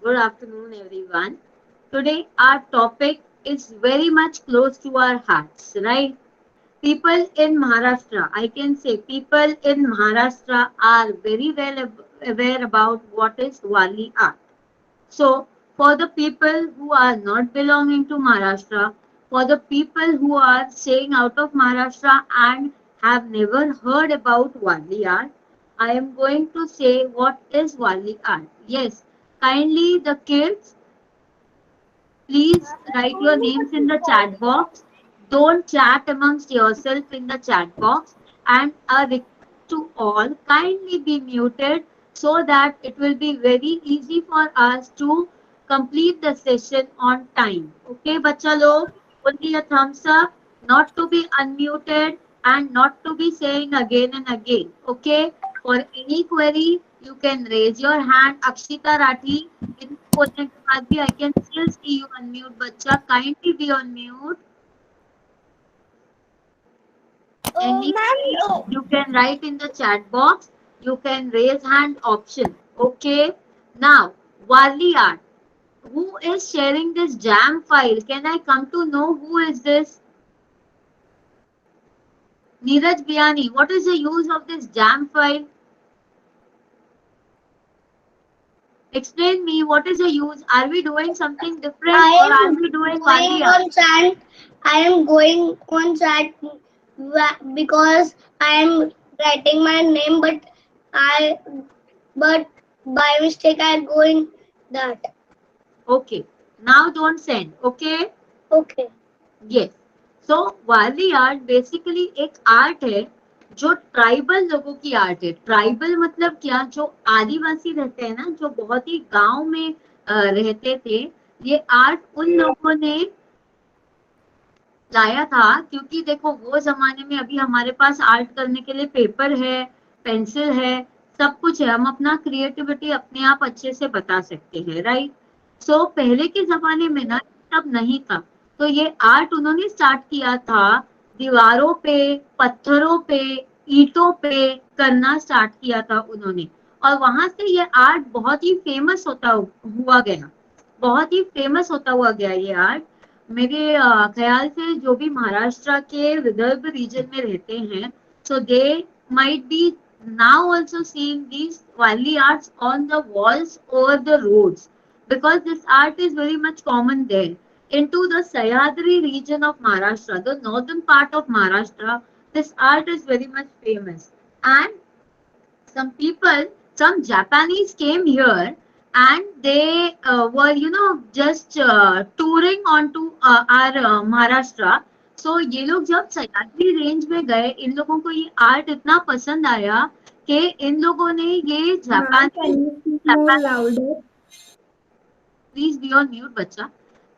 Good afternoon, everyone. Today, our topic is very much close to our hearts, right? People in Maharashtra, I can say people in Maharashtra are very well aware about what is Wali art. So, for the people who are not belonging to Maharashtra, for the people who are staying out of Maharashtra and have never heard about Wali art, I am going to say what is Wali art. Yes, kindly the kids, please write your names in the chat box. Don't chat amongst yourself in the chat box. And a request to all, kindly be muted so that it will be very easy for us to complete the session on time. Okay, bacha log, only a thumbs up, not to be unmuted and not to be saying again and again. Okay, for any query, you can raise your hand. Akshita Rathi, इनको बोलने के बाद भी I can still see you unmute बच्चा, kindly be on mute. Any query you can write in the chat box, you can raise hand option. Okay, now Wali art, who is sharing this jam file? Can I come to know who is this? Neeraj Biani, what is the use of this jam file? Explain me, what is the use? Are we doing something different or are we doing Wali art? I am going on chat because I am writing my name, but by mistake I am going that. Okay, now don't send. Okay. Okay. Yes. So वाली art basically एक art है जो tribal लोगों की art है. Tribal मतलब क्या, जो आदिवासी रहते हैं ना, जो बहुत ही गांव में रहते थे, ये आर्ट उन लोगों ने लाया था. क्योंकि देखो वो जमाने में, अभी हमारे पास आर्ट करने के लिए पेपर है, पेंसिल है, सब कुछ है, हम अपना क्रिएटिविटी अपने आप अच्छे से बता सकते हैं, राइट. सो पहले के जमाने में ना तब नहीं था, तो ये आर्ट उन्होंने स्टार्ट किया था दीवारों पे, पत्थरों पे, ईंटों पे करना स्टार्ट किया था उन्होंने. और वहां से ये आर्ट बहुत ही फेमस होता हुआ गया, बहुत ही फेमस होता हुआ गया ये आर्ट. मेरे ख्याल से जो भी महाराष्ट्र के विदर्भ रीजन में रहते हैं, so they might be now also seeing these Wali arts on the walls or the roads, because this art is very much common there. Into the Sahyadri region of Maharashtra, the northern part of Maharashtra, this art is very much famous. And some people, some Japanese came here and they were, just touring onto our Maharashtra. So ये लोग जब Sahyadri range में गए, इन लोगों को ये art इतना पसंद आया कि इन लोगों ने ये प्लीज बी ऑन म्यूट बच्चा.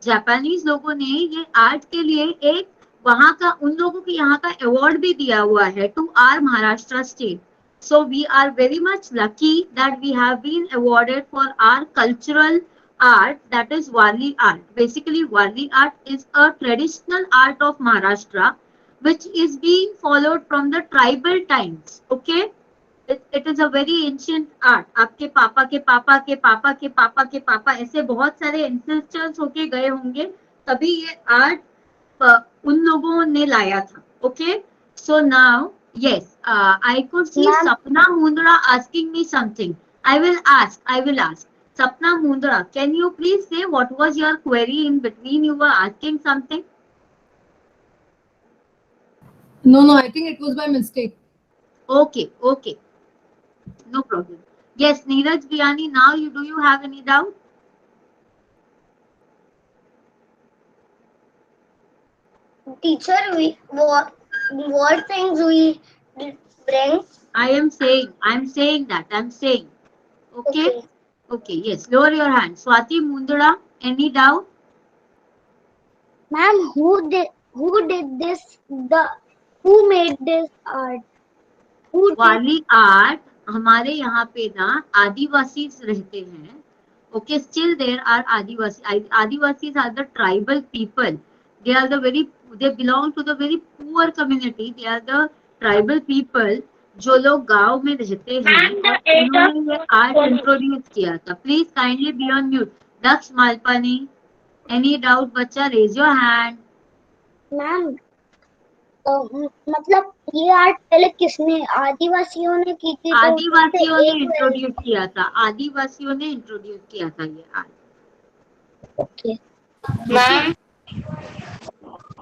जापानीज लोगों ने ये आर्ट के लिए एक वहां का, उन लोगों के यहाँ का अवार्ड भी दिया हुआ है to our Maharashtra state. So we are very much lucky that we have been awarded for our cultural art, that is Wali art. Basically, Wali art is a traditional art of Maharashtra, which is being followed from the tribal times. Okay, it is a very ancient art. आपके पापा के पापा के पापा के पापा के पापा ऐसे बहुत सारे ancestors होके गए होंगे, तभी ये art उन लोगों ने लाया था. Okay, so now yes, I could see Sapna Mundra asking me something. I will ask. Sapna Mundra, can you please say what was your query in between? You were asking something. No, I think it was by mistake. Okay. No problem. Yes, Neeraj Biani, now do you have any doubt? Teacher, what things we bring? I am saying that. Okay, yes. Lower your hand. Swati Mundra, any doubt? Ma'am, who did this? Who made this art? वाली art हमारे यहाँ पे ना आदिवासी रहते हैं. Okay, still there are Adivasis are the tribal people. They belong to the very poor community. They are the tribal people जो लोग गांव में रहते हैं और उन्होंने ये आर्ट इंट्रोड्यूस किया था. Please kindly be on mute. Daksh Malpani, any doubt बच्चा, रेज योर हैंड. मैम मतलब ये आर्ट पहले किसने, आदिवासियों ने की थी? तो आदिवासियों ने एक इंट्रोड्यूस किया था. आदिवासियों ने इंट्रोड्यूस किया था ये art. Okay Ma'am,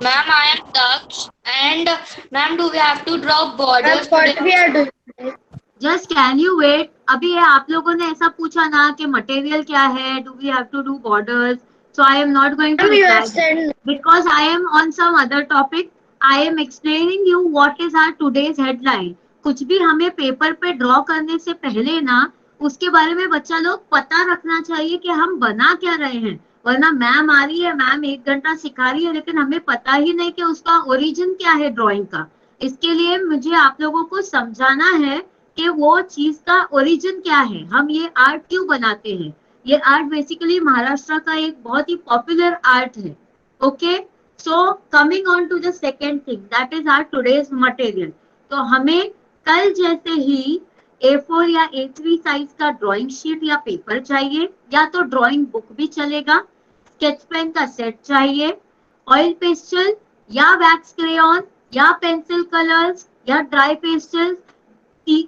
ma'am, I am Daksh. And ma'am, do we have to draw borders? what we are doing. Just can you wait. अभी ये आप लोगों ने ऐसा पूछा ना कि मटेरियल क्या है, do we have to do borders, so I am not going to reply because I am on some other topic. I am explaining you what is our today's headline. कुछ भी हमें पेपर पे draw करने से पहले ना उसके बारे में बच्चा लोग पता रखना चाहिए कि हम बना क्या रहे हैं. वरना मैम आ रही है, मैम 1 घंटा सिखा रही है, लेकिन हमें पता ही नहीं कि उसका ओरिजिन क्या है ड्राइंग का. इसके लिए मुझे आप लोगों को समझाना है कि वो चीज का ओरिजिन क्या है, हम ये आर्ट क्यों बनाते हैं. ये आर्ट बेसिकली महाराष्ट्र का एक बहुत ही पॉपुलर आर्ट है. Okay, so coming on to the second thing, that is our today's material. तो हमें कल जैसे ही A4 या A3 साइज का ड्राइंग शीट या पेपर चाहिए, या तो ड्राइंग बुक भी चलेगा, स्केच पेन का सेट चाहिए, ऑयल पेस्टल या वैक्स क्रेयॉन या पेंसिल कलर्स या ड्राई पेस्टल्स,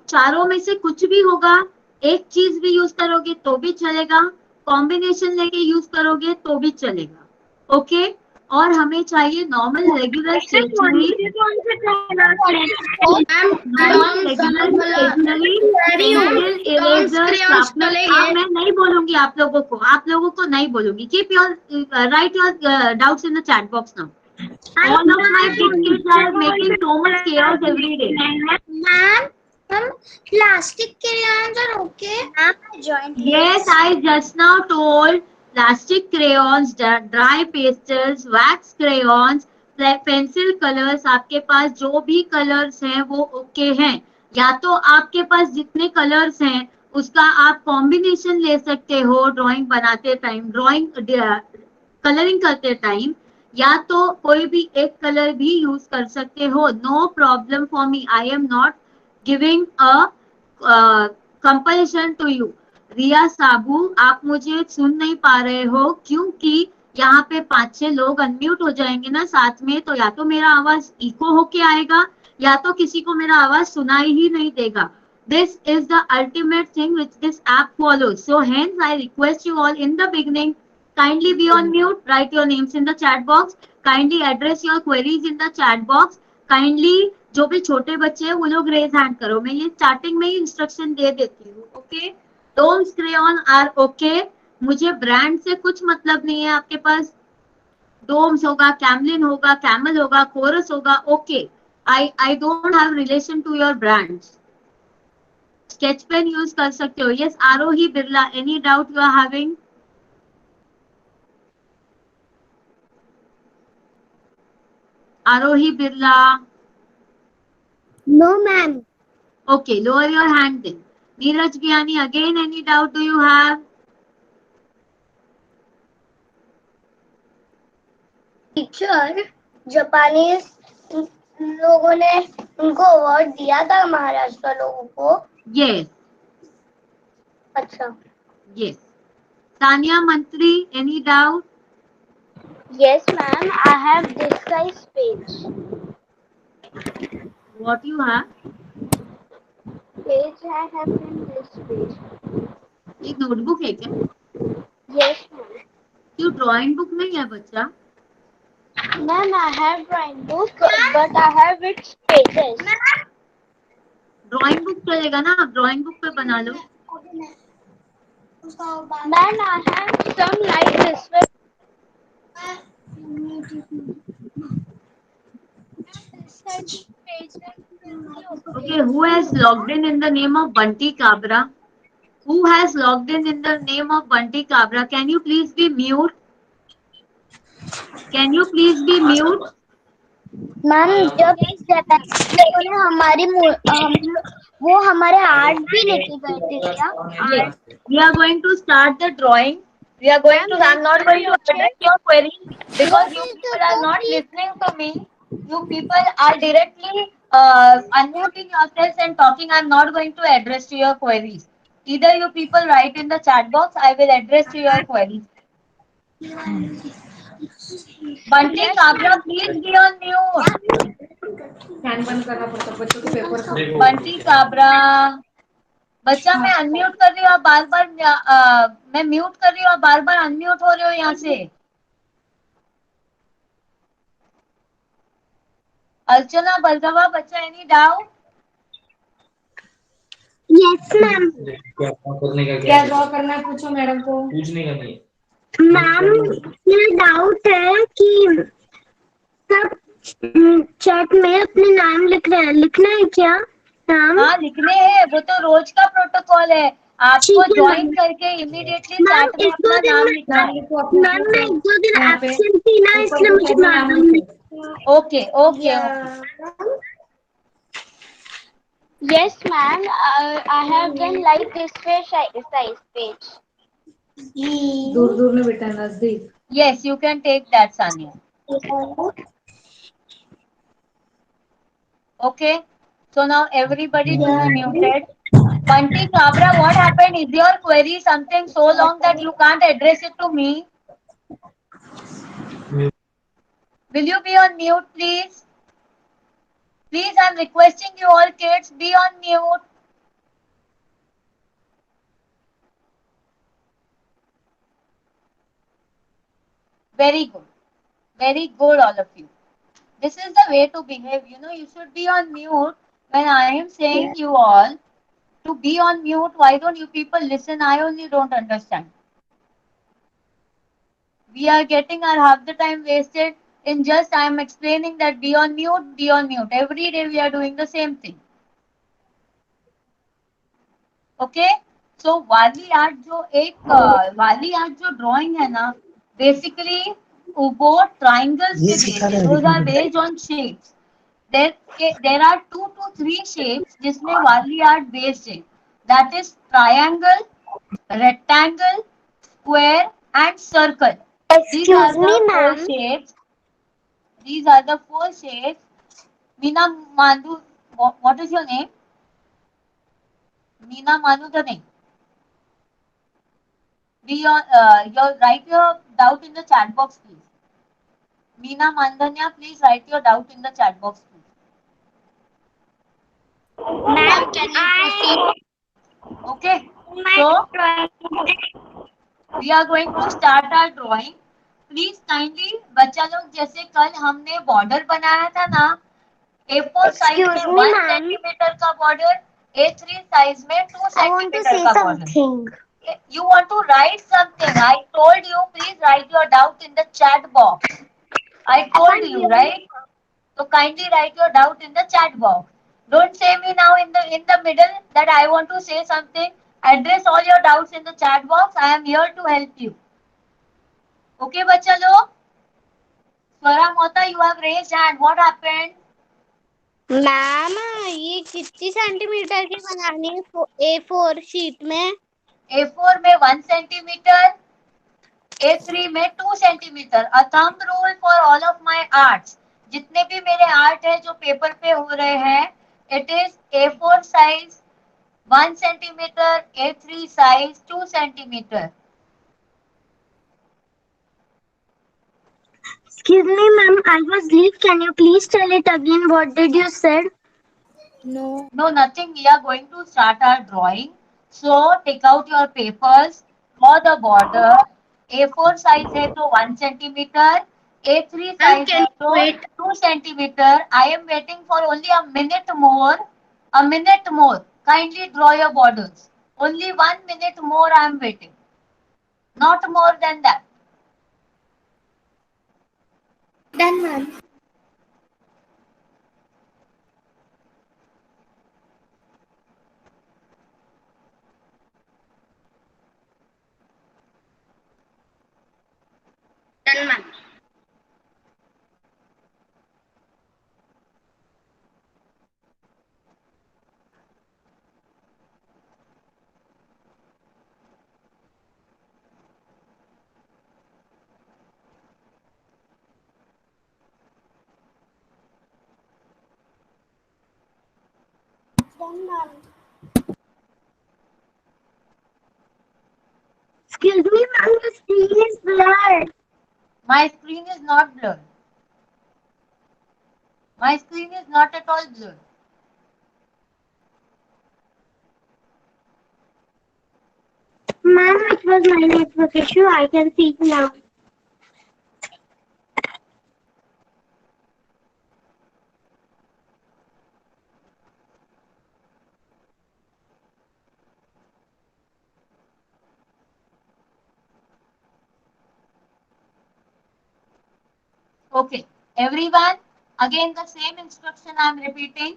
चारों में से कुछ भी होगा. एक चीज भी यूज करोगे तो भी चलेगा, कॉम्बिनेशन लेके यूज करोगे तो भी चलेगा. ओके, और हमें चाहिए नॉर्मल रेगुलर स्टेशनरी. मैं नहीं बोलूंगी आप लोगों को, नहीं बोलूंगी. Keep your right your doubts in the chat box now. All of my big kids are making so much chaos every day. Ma'am, plastic crayons are okay. Ma'am, I joined. Yes, I just now told plastic crayons, dry pastels, wax crayons, pencil colors. आपके पास जो भी colors हैं वो okay हैं. या तो आपके पास जितने colors हैं उसका आप combination ले सकते हो ड्राइंग बनाते टाइम, ड्राइंग कलरिंग करते टाइम, या तो कोई भी एक कलर भी यूज कर सकते हो. No problem for me. I am not giving a compulsion to you. Riya Sabu, आप मुझे सुन नहीं पा रहे हो क्योंकि यहाँ पे 5-6 लोग अनम्यूट हो जाएंगे ना साथ में, तो या तो मेरा आवाज इको होके आएगा या तो किसी को मेरा आवाज सुनाई ही नहीं देगा. This is the ultimate thing which this app follows. So hence I request you all in the beginning, kindly be on mute, write your names in the chat box, kindly address your queries in the chat box, kindly जो भी छोटे बच्चे हैं वो लोग raise hand करो. मैं ये स्टार्टिंग में ही इंस्ट्रक्शन दे देती हूँ. Okay, Doms crayon are okay. मुझे ब्रांड से कुछ मतलब नहीं है. आपके पास डोम्स होगा, कैमलिन होगा, कैमल होगा, कोरस होगा, okay. I don't have relation to your brands. Sketch pen use कर सकते हो. Yes, Arohi Birla, any doubt you are having? Arohi Birla. No, ma'am. Okay, lower your hand then. Neeraj Gyani, again any doubt do you have? Teacher, Japanese लोगों ने उनको award दिया था महाराष्ट्र लोगों को. Yes. अच्छा. Yes. Tanya Mantri, any doubt? Yes, ma'am. I have this size page. What you have? Page I have in this page. एक notebook है क्या? Yes, ma'am. क्यों ड्राइंग बुक नहीं है बच्चा? Ma'am, I have drawing book, but I have its pages. Drawing book चलेगा ना, आप ड्राइंग बुक पे बना लो. Ma'am, I have some like this. Okay, who has logged in the name of Bunty Cabra? Who has logged in the name of Bunty Cabra? Can you please be mute? Can you please be mute? Ma'am, जब इस लोगों ने हमारी वो हमारे art भी लेके गए थे क्या? Yes. We are going to start the drawing. We are going to. I am not going to address your query because you people are not listening to me. You people are directly unmuting yourselves and talking. I'm not going to address to your queries. Either you people write in the chat box, I will address to your queries. Bunty Yes, Kabra, ma'am. please be on mute. Fan बंद करना पड़ता बच्चों के paper का बंटी काबरा, बच्चा मैं unmute कर रही हूँ, आप बार बार मैं म्यूट कर रही हूँ, आप बार बार अनम्यूट हो रहे हो यहाँ से. अर्चना बलगवा, बच्चा एनी डाउट? Yes ma'am. क्या ड्रॉ करना है पूछो मैडम को. पूछने का नहीं. मैम ये डाउट है कि सब चैट में अपने नाम लिख रहे हैं, लिखना है क्या नाम? हाँ लिखने हैं, वो तो रोज का प्रोटोकॉल है. आपको ठीक है ज्वाइन मैम. करके इमीडिएटली मैम चैट में एक दो अपना दिन नाम में लिखना है. लिखो अपना मैम मैं एक दो दिन यहाँ पे एब्सेंट थी ना, ऊपर इसलिए को मुझे साइड में नाम मालूम नहीं. लिखो. Okay okay okay. Yes, ma'am. I have done like this size page. दूर दूर में बेटा नजदीक. Yes, you can take that, Sania. Okay. So now everybody to be muted. Bunty Kabra, what happened? Is your query something so long that you can't address it to me? Will you be on mute, please? Please, I'm requesting you all kids, be on mute. Very good. Very good, all of you. This is the way to behave. You know, you should be on mute when I am saying you all to be on mute. Why don't you people listen? I only don't understand. We are getting our half the time wasted in just I am explaining that be on mute, be on mute. Every day we are doing the same thing. Okay? So वाली art जो एक वाली art जो drawing है ना, basically वो triangles पे based है. Those are based on shapes. There are 2 to 3 shapes जिसमें वाली आर्ट based है. That is triangle, rectangle, square and circle. These are Excuse me, the 4 ma'am. shapes. These are the 4 shapes. Meena Mandu, what is your name? Meena Manu the name. Write your doubt in the chat box, please. Meena Mandanya, please write your doubt in the chat box, please. Ma'am, can you proceed? Okay. So we are going to start our drawing. Please kindly, बच्चा लोग जैसे कल हमने border बनाया था ना, A4 size में Excuse me, 1 ma'am. Centimetre का बॉर्डर, A3 साइज में 2 I want to centimetre say का border. something. You want to write something? I told you, please write your doubt in the chat box. I told you, right? So kindly write your doubt in the chat box. Don't say me now in the middle that I want to say something. Address all your doubts in the chat box. I am here to help you. Okay, बच्चा लोग? Swara Mota, you have raised hand. What happened? Ma'am ये कितनी centimetre की बनानी है A4 sheet में? A4 में 1 centimetre, A3 में 2 centimetre. A thumb rule for all of my arts. जितने भी मेरे आर्ट है जो पेपर पे हो रहे हैं, it is A4 size 1 centimeter, A3 size 2 centimeter. Excuse me, ma'am. I was late. Can you please tell it again? What did you said? No. No, nothing. We are going to start our drawing. So take out your papers. For the border, A4 size है तो 1 centimeter, A3 size है तो 2 centimeter. I am waiting for only a minute more. A minute more. Kindly draw your borders. Only 1 minute more I am waiting. Not more than that. Done, ma'am. Done, ma'am. Excuse me, ma'am, the screen is blurred. My screen is not blurred. My screen is not at all blurred. Ma'am, it was my network issue. I can see it now. Okay, everyone, again the same instruction I am repeating.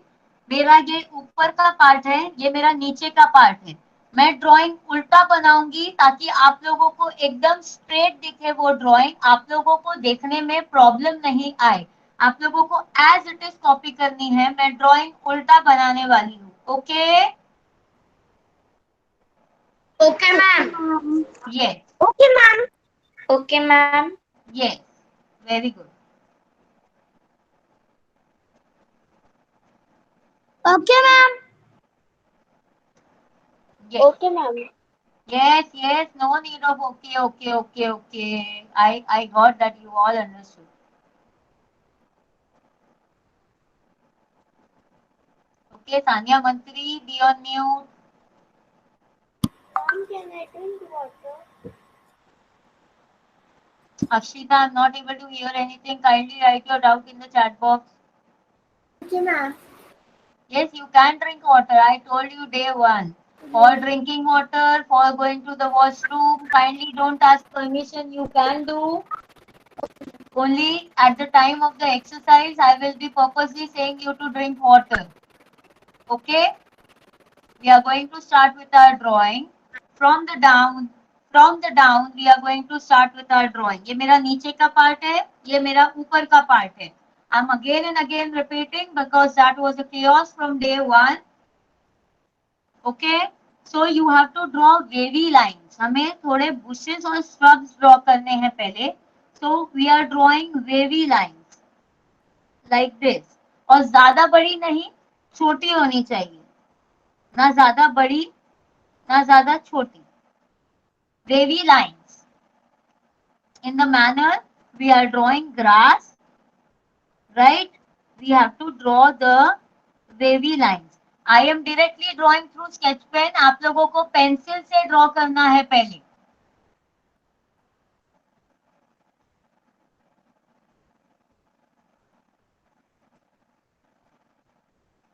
मेरा ये ऊपर का part है, ये मेरा नीचे का part है. मैं ड्राइंग उल्टा बनाऊंगी ताकि आप लोगों को एकदम स्ट्रेट दिखे वो ड्राइंग, आप लोगों को देखने में प्रॉब्लम नहीं आए. आप लोगों को एज इट इज कॉपी करनी है. मैं ड्राइंग उल्टा बनाने वाली हूँ. Okay? Okay, ma'am. Yes, Okay, ma'am. Okay, ma'am. Yes, very good. Okay, ma'am. Yes. Okay, ma'am. Yes, yes, no need of okay. I got that you all understood. Okay, Sanya Mantri, be on mute. Ma'am, can I drink water? Akshita, I'm not able to hear anything. Kindly write your doubt in the chat box. Okay, ma'am. Yes, you can drink water. I told you day one. For drinking water, for going to the washroom, kindly don't ask permission. You can do. Only at the time of the exercise, I will be purposely saying you to drink water. Okay? We are going to start with our drawing. From the down, we are going to start with our drawing. ये मेरा नीचे का part है, ये मेरा ऊपर का part है. I'm again and again repeating because that was a chaos from day one. Okay? So you have to draw wavy lines. हमें थोड़े bushes और shrubs draw करने हैं पहले. So we are drawing wavy lines like this. और ज़्यादा बड़ी नहीं, छोटी होनी चाहिए. ना ज़्यादा बड़ी, ना ज़्यादा छोटी. Wavy lines. In the manner we are drawing grass, right? We have to draw the wavy lines. I am directly drawing through sketch pen. आप लोगों को पेंसिल से ड्रॉ करना है पहले.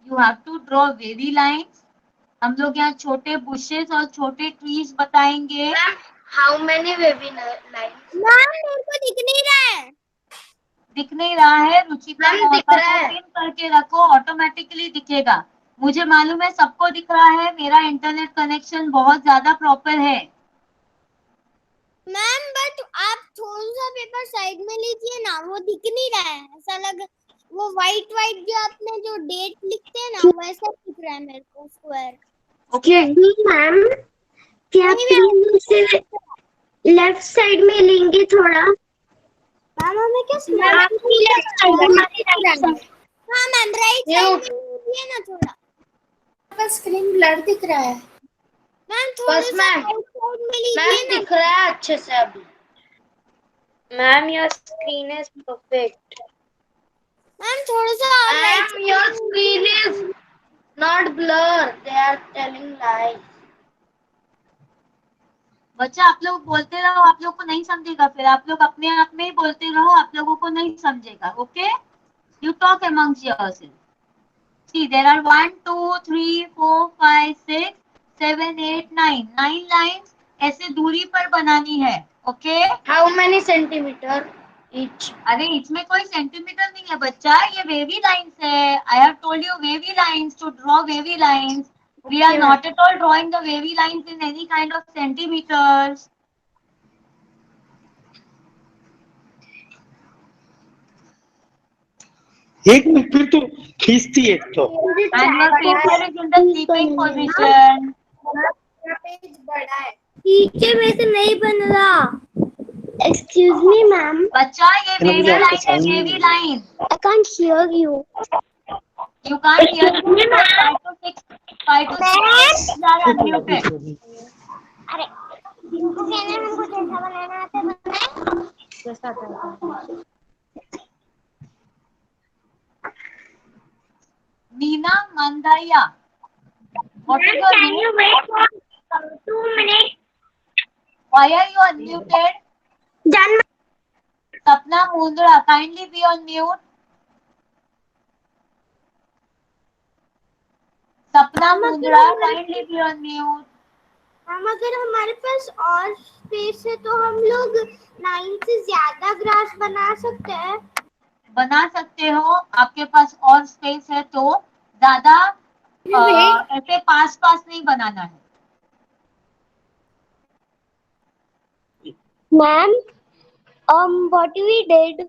You have to draw wavy lines. हम लोग यहाँ छोटे bushes और छोटे trees बताएंगे. Ma'am, how many wavy lines? Ma'am, मेरे को दिख नहीं रहा है. दिख नहीं रहा है. रुचिका मैम, दिख रहा है. पिन करके रखो, ऑटोमेटिकली दिखेगा. मुझे मालूम है सबको दिख रहा है. मेरा इंटरनेट कनेक्शन बहुत ज्यादा प्रॉपर है. मैम, बट आप थोड़ा सा पेपर साइड में लीजिए ना, वो दिख नहीं रहा है. ऐसा लग, वो व्हाइट जो आपने जो डेट लिखते हैं ना, वैसा दिख रहा है मेरे को स्क्वायर. ओके मैम, क्या प्लीज इसे लेफ्ट साइड में लेंगे थोड़ा? मैम, हमें क्या हाँ मैम, राइट साइड में ये ना थोड़ा. आपका स्क्रीन ब्लर दिख रहा है. मैम, थोड़ा सा राइट साइड में लीजिए ना. दिख रहा है अच्छे से अभी. Ma'am, your screen is perfect. Ma'am, थोड़ा सा Ma'am, your screen is not blur. They are telling lies. बच्चा, आप लोग बोलते रहो, आप लोग को नहीं समझेगा. फिर आप लोग अपने आप में ही बोलते रहो, आप लोगों को नहीं समझेगा. Okay? You talk amongst yourselves. See, there are 1, 2, 3, 4, 5, 6, 7, 8, 9. 9 lines ऐसे दूरी पर बनानी है. Okay? How many centimeter each? अरे इसमें कोई सेंटीमीटर नहीं है बच्चा, ये वेवी लाइंस है. I have told you wavy lines, to draw wavy lines. We are not at all drawing the wavy lines in any kind of centimeters. एक minute, फिर तो खींचती है तो. And your paper is in the sleeping position. Page बड़ा है. नीचे में से नहीं बन रहा. Excuse me, ma'am. बच्चा, ये wavy line है, wavy line. I can't hear you. You can't hear me. Try to fix Try to speak. You are unmuted. अरे इनको कहना है हमको जैसा बनाना आता है बनाए। जैसा आता है। Nina Mandaya. What is your name? wait for 2 minutes? Why are you unmuted? Done. Sapna Mundra, kindly be on mute. Sapna Mundra, kindly be on mute. हम अगर हमारे पास और स्पेस है तो हम लोग 9 से ज्यादा ग्रास बना सकते हैं। बना सकते हो, आपके पास और स्पेस है तो ज्यादा ऐसे पास पास नहीं बनाना है। Ma'am what we did,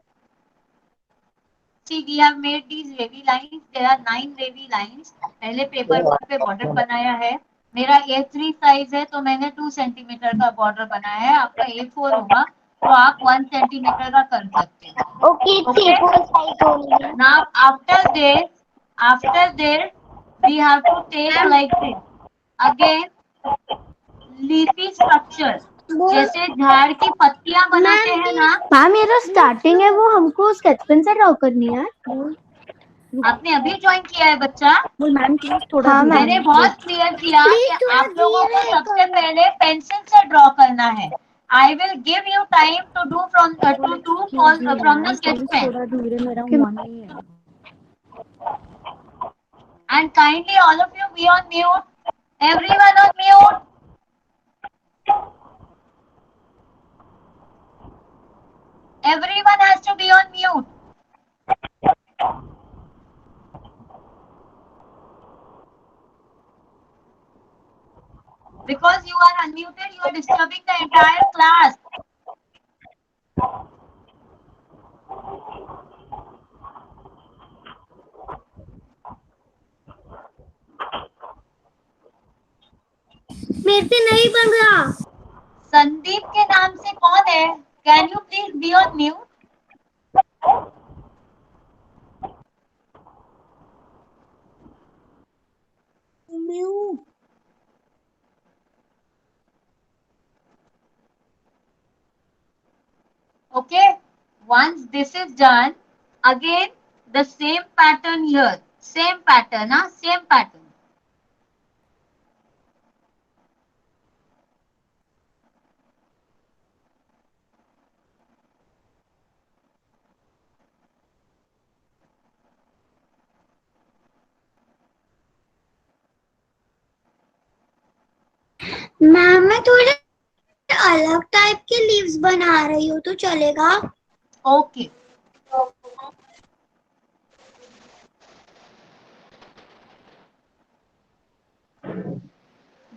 See, we have made these wavy lines. There are 9 wavy lines. पहले पेपर वन पे बॉर्डर बनाया है। मेरा A3 साइज है तो मैंने 2 सेंटीमीटर का बॉर्डर बनाया है। आपका A4 होगा तो आप 1 सेंटीमीटर का कर सकते हो। okay, Okay. A4 size only. Now after this, we have to take like this. Again, leafy structure. जैसे झाड़ की पत्तियां बनाते हैं ना। मैम ये जो स्टार्टिंग है वो हमको स्केच पेन से ड्रॉ करनी है। आपने अभी ज्वाइन किया है बच्चा। मैम प्लीज थोड़ा हाँ, मैंने बहुत क्लियर किया कि आप लोगों को सबसे पहले पेंसिल से ड्रॉ करना है। I will give you time to do from the sketch pen थोड़ा धीरे, मेरा हुआ नहीं है। And kindly all of you be on mute, everyone on mute. Everyone has to be on mute. Because you are unmuted, you are disturbing the entire class. मेरे से नहीं बन रहा। संदीप के नाम से कौन है? Can you please be on mute? Okay, once this is done, again the same pattern here, same pattern, same pattern. Ma'am मैं थोड़े अलग टाइप के लीव्स बना रही हूँ तो चलेगा? Okay.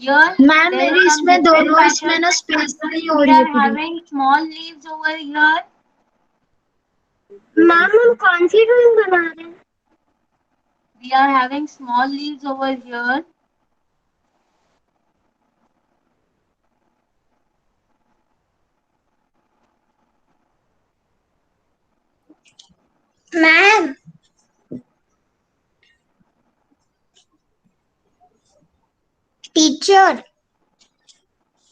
Here, मैम मेरी इसमें दोनों इसमें ना स्पेस नहीं हो we रही are है। having small leaves over here. Ma'am हम कौन सी ड्राइंग बना रहे हैं? We are having small leaves over here. Ma'am teacher,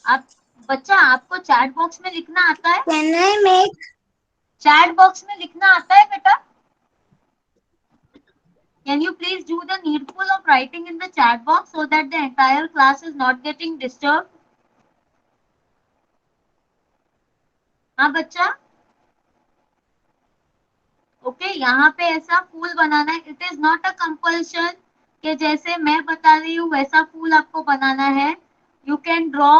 आप बच्चा, आपको चैट बॉक्स में लिखना आता है? Can I make? Chat box में लिखना आता है बेटा? Can you please do the needful of writing in the chat box so that the entire class is not getting disturbed? हाँ बच्चा? ओके, यहाँ पे ऐसा फूल बनाना है। It is not a compulsion कि जैसे मैं बता रही हूँ वैसा फूल आपको बनाना है। You can draw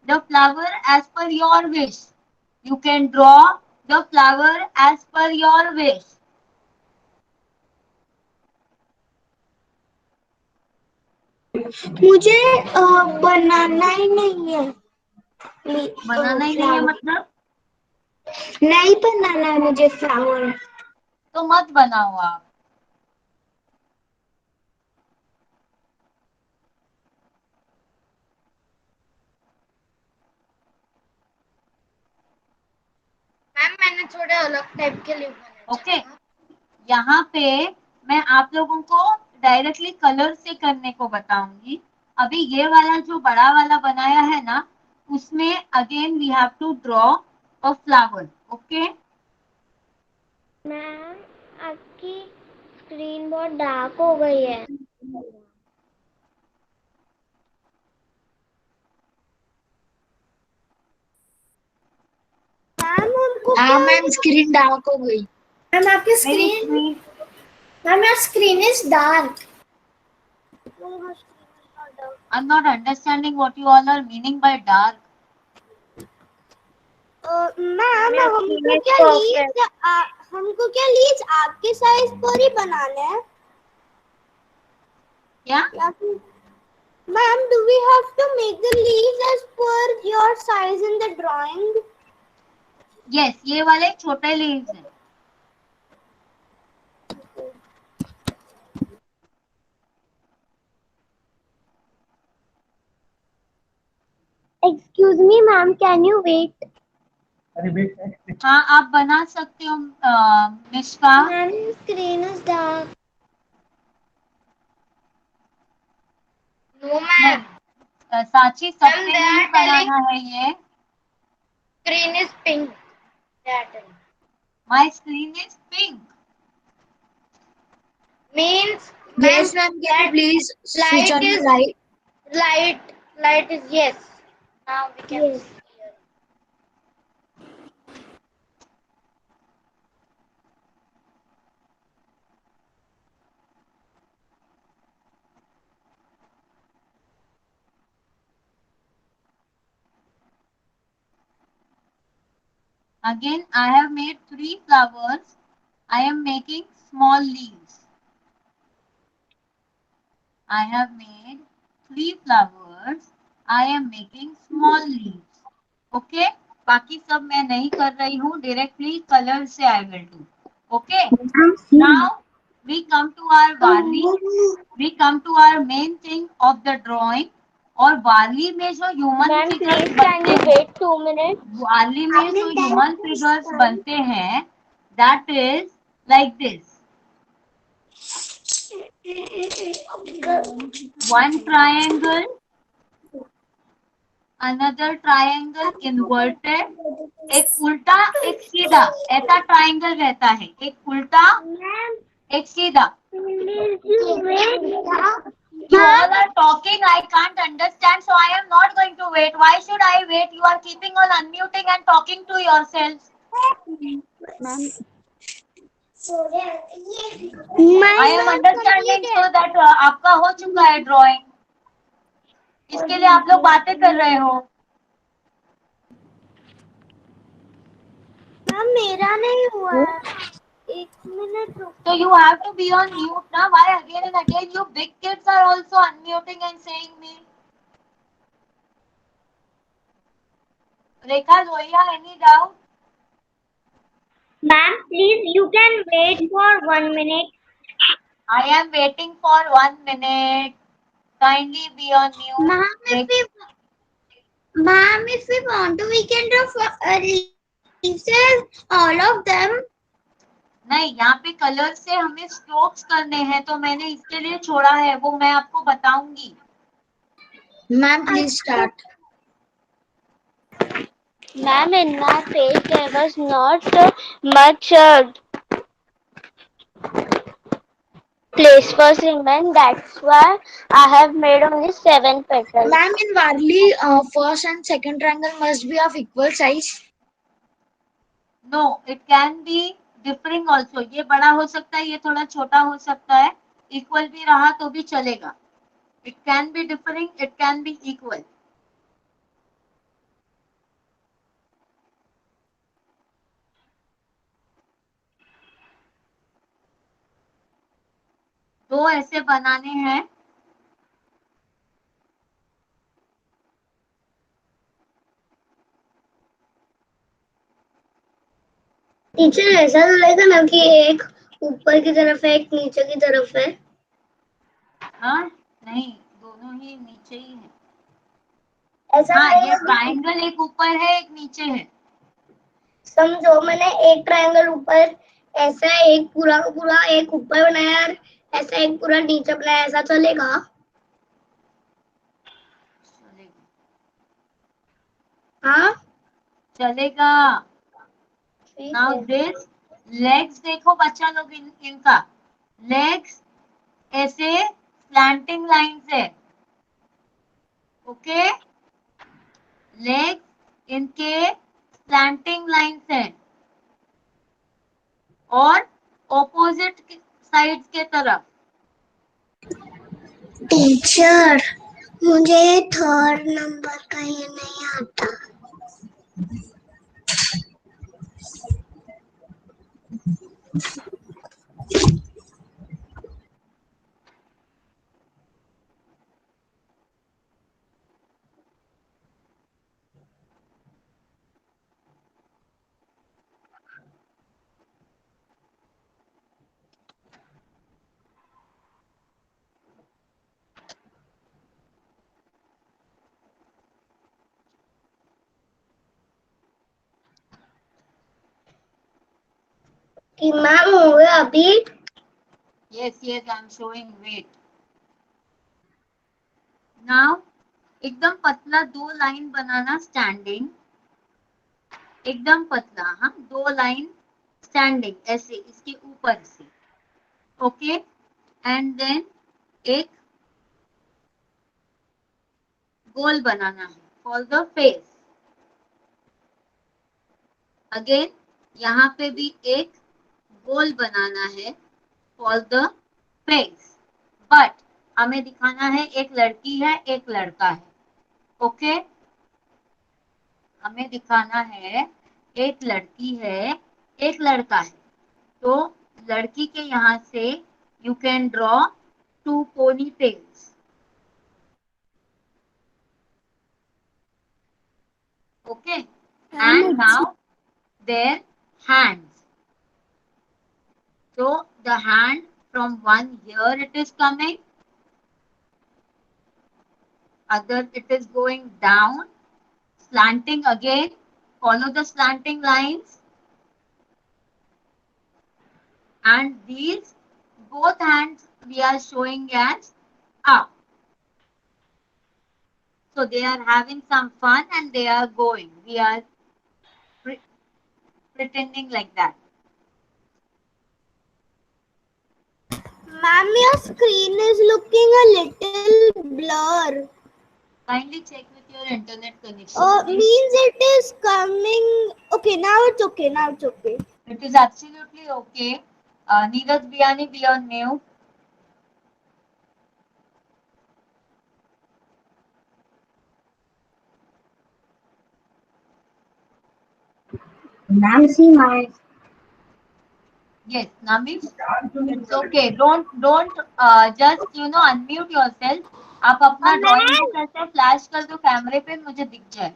the flower as per your wish. You can draw the flower as per your wish. मुझे बनाना ही नहीं है। बनाना ही नहीं है मतलब? नहीं बनाना है मुझे फ्लावर। तो मत बनाओ आप। मैम मैंने थोड़े अलग टाइप के लिए बनाए। ओके, यहाँ पे मैं आप लोगों को डायरेक्टली कलर से करने को बताऊंगी। अभी ये वाला जो बड़ा वाला बनाया है ना, उसमें again we have to draw a flower. Okay ma'am आपकी स्क्रीन बहुत डार्क हो गई है। मैम हमको हाँ मैम स्क्रीन डार्क हो गई। मैम आपकी मेरी screen screen ma'am your screen is dark. I am not understanding what you all are meaning by dark. Ma'am हमको क्या लीव्स आपके साइज पर ही बनाने हैं क्या? या फिर ma'am do we have to make the leaves as per your size in the drawing? Yes, ये वाले छोटे लीव्स हैं। Excuse me, ma'am, can you wait? हाँ, आप बना सकते हो Mishka. Ma'am, your screen is dark. No, ma'am. साची सबसे Ma'am, they नहीं are telling बनाना है ये। screen is pink. They are telling. My screen is pink. Means, Yes ma'am, ma'am, can you please switch light on is the light? light is yes. Now we can Yes. see here. Again, I have made 3 flowers. I am making small leaves. I have made 3 flowers. I am making small leaves. Okay? बाकी सब मैं नहीं कर रही हूँ, directly color से I will do. Okay? Now we come to our Varli. We come to our main thing of the drawing. और वार्ली में जो human Ma'am, figures please can बनते you हैं, wait 2 minutes? वार्ली में जो ह्यूमन फिगर्स बनते हैं, that is like this. One triangle, another triangle inverted, एक उल्टा एक सीधा, ऐसा ट्राइंगल रहता है, एक उल्टा एक सीधा। Please you wait. You all are talking, I can't understand, so I am not going to wait. Why should I wait? You are keeping on unmuting and talking to yourselves. I am understanding so that आपका हो चुका है drawing, इसके लिए आप लोग बातें कर रहे हो। मैम मेरा नहीं हुआ है। 1 मिनट रुको। So you have to be on mute now. Why again and again you big kids are also unmuting and saying me? Rekha, Zoya, any doubt? Ma'am, please you can wait for 1 minute. I am waiting for 1 minute. Kindly be on mute. Ma'am, if we want to, we can draw leaves all of them. नहीं, यहाँ पे colour से हमें strokes करने हैं, तो मैंने इसके लिए छोड़ा है, वो मैं आपको बताऊंगी। Ma'am, please start. Ma'am, in my page there was not much place for cement. That's why I have made only 7 petals. Ma'am, in Varli, first and second triangle must be of equal size. No, it can be differing also. ये बड़ा हो सकता है, ये थोड़ा छोटा हो सकता है, इक्वल भी रहा तो भी चलेगा। It can be differing, it can be equal. दो ऐसे बनाने हैं। टीचर ऐसा तो लगेगा ना कि एक ऊपर की तरफ है, एक नीचे की तरफ है। हाँ, नहीं, दोनों ही नीचे ही है। ऐसा हाँ, ये ट्रायंगल एक ऊपर है, एक नीचे है। समझो मैंने एक ट्रायंगल ऊपर ऐसा एक पूरा पूरा एक ऊपर बनाया और ऐसा एक पूरा नीचे वाला ऐसा चलेगा? हाँ चलेगा। नाउ दिस लेग्स देखो बच्चा लोग, इनका लेग्स ऐसे स्लैंटिंग लाइंस है। ओके, लेग्स इनके स्लैंटिंग लाइंस हैं और ऑपोजिट साइड्स के तरफ। टीचर मुझे थर्ड नंबर का ये नहीं आता। कि मैम हो गया अभी? Yes, yes, I'm showing. Wait. Now, एकदम पतला 2 लाइन बनाना स्टैंडिंग, एकदम पतला, हाँ 2 लाइन स्टैंडिंग ऐसे इसके ऊपर से। ओके, एंड देन एक गोल बनाना है फॉर द फेस। अगेन यहाँ पे भी एक गोल बनाना है फॉर द फेस, बट हमें दिखाना है एक लड़की है एक लड़का है। ओके, हमें दिखाना है एक लड़की है एक लड़का है। तो लड़की के यहाँ से you can draw 2 pony tails. Okay, and now their hands. So the hand from one here it is coming, other it is going down, slanting again, follow the slanting lines, and these both hands we are showing as up. So they are having some fun and they are going. We are pretending like that. Ma'am, your screen is looking a little blur. Kindly check with your internet connection. Means it is coming. Okay, now it's okay. Now it's okay. It is absolutely okay. Neeraj Biyani, be on mute. Ma'am, see my. Yes, Nami, it's okay. Don't just unmute yourself. आप अपना drawing book ऐसे flash कर दो कैमरे पे, मुझे दिख जाए।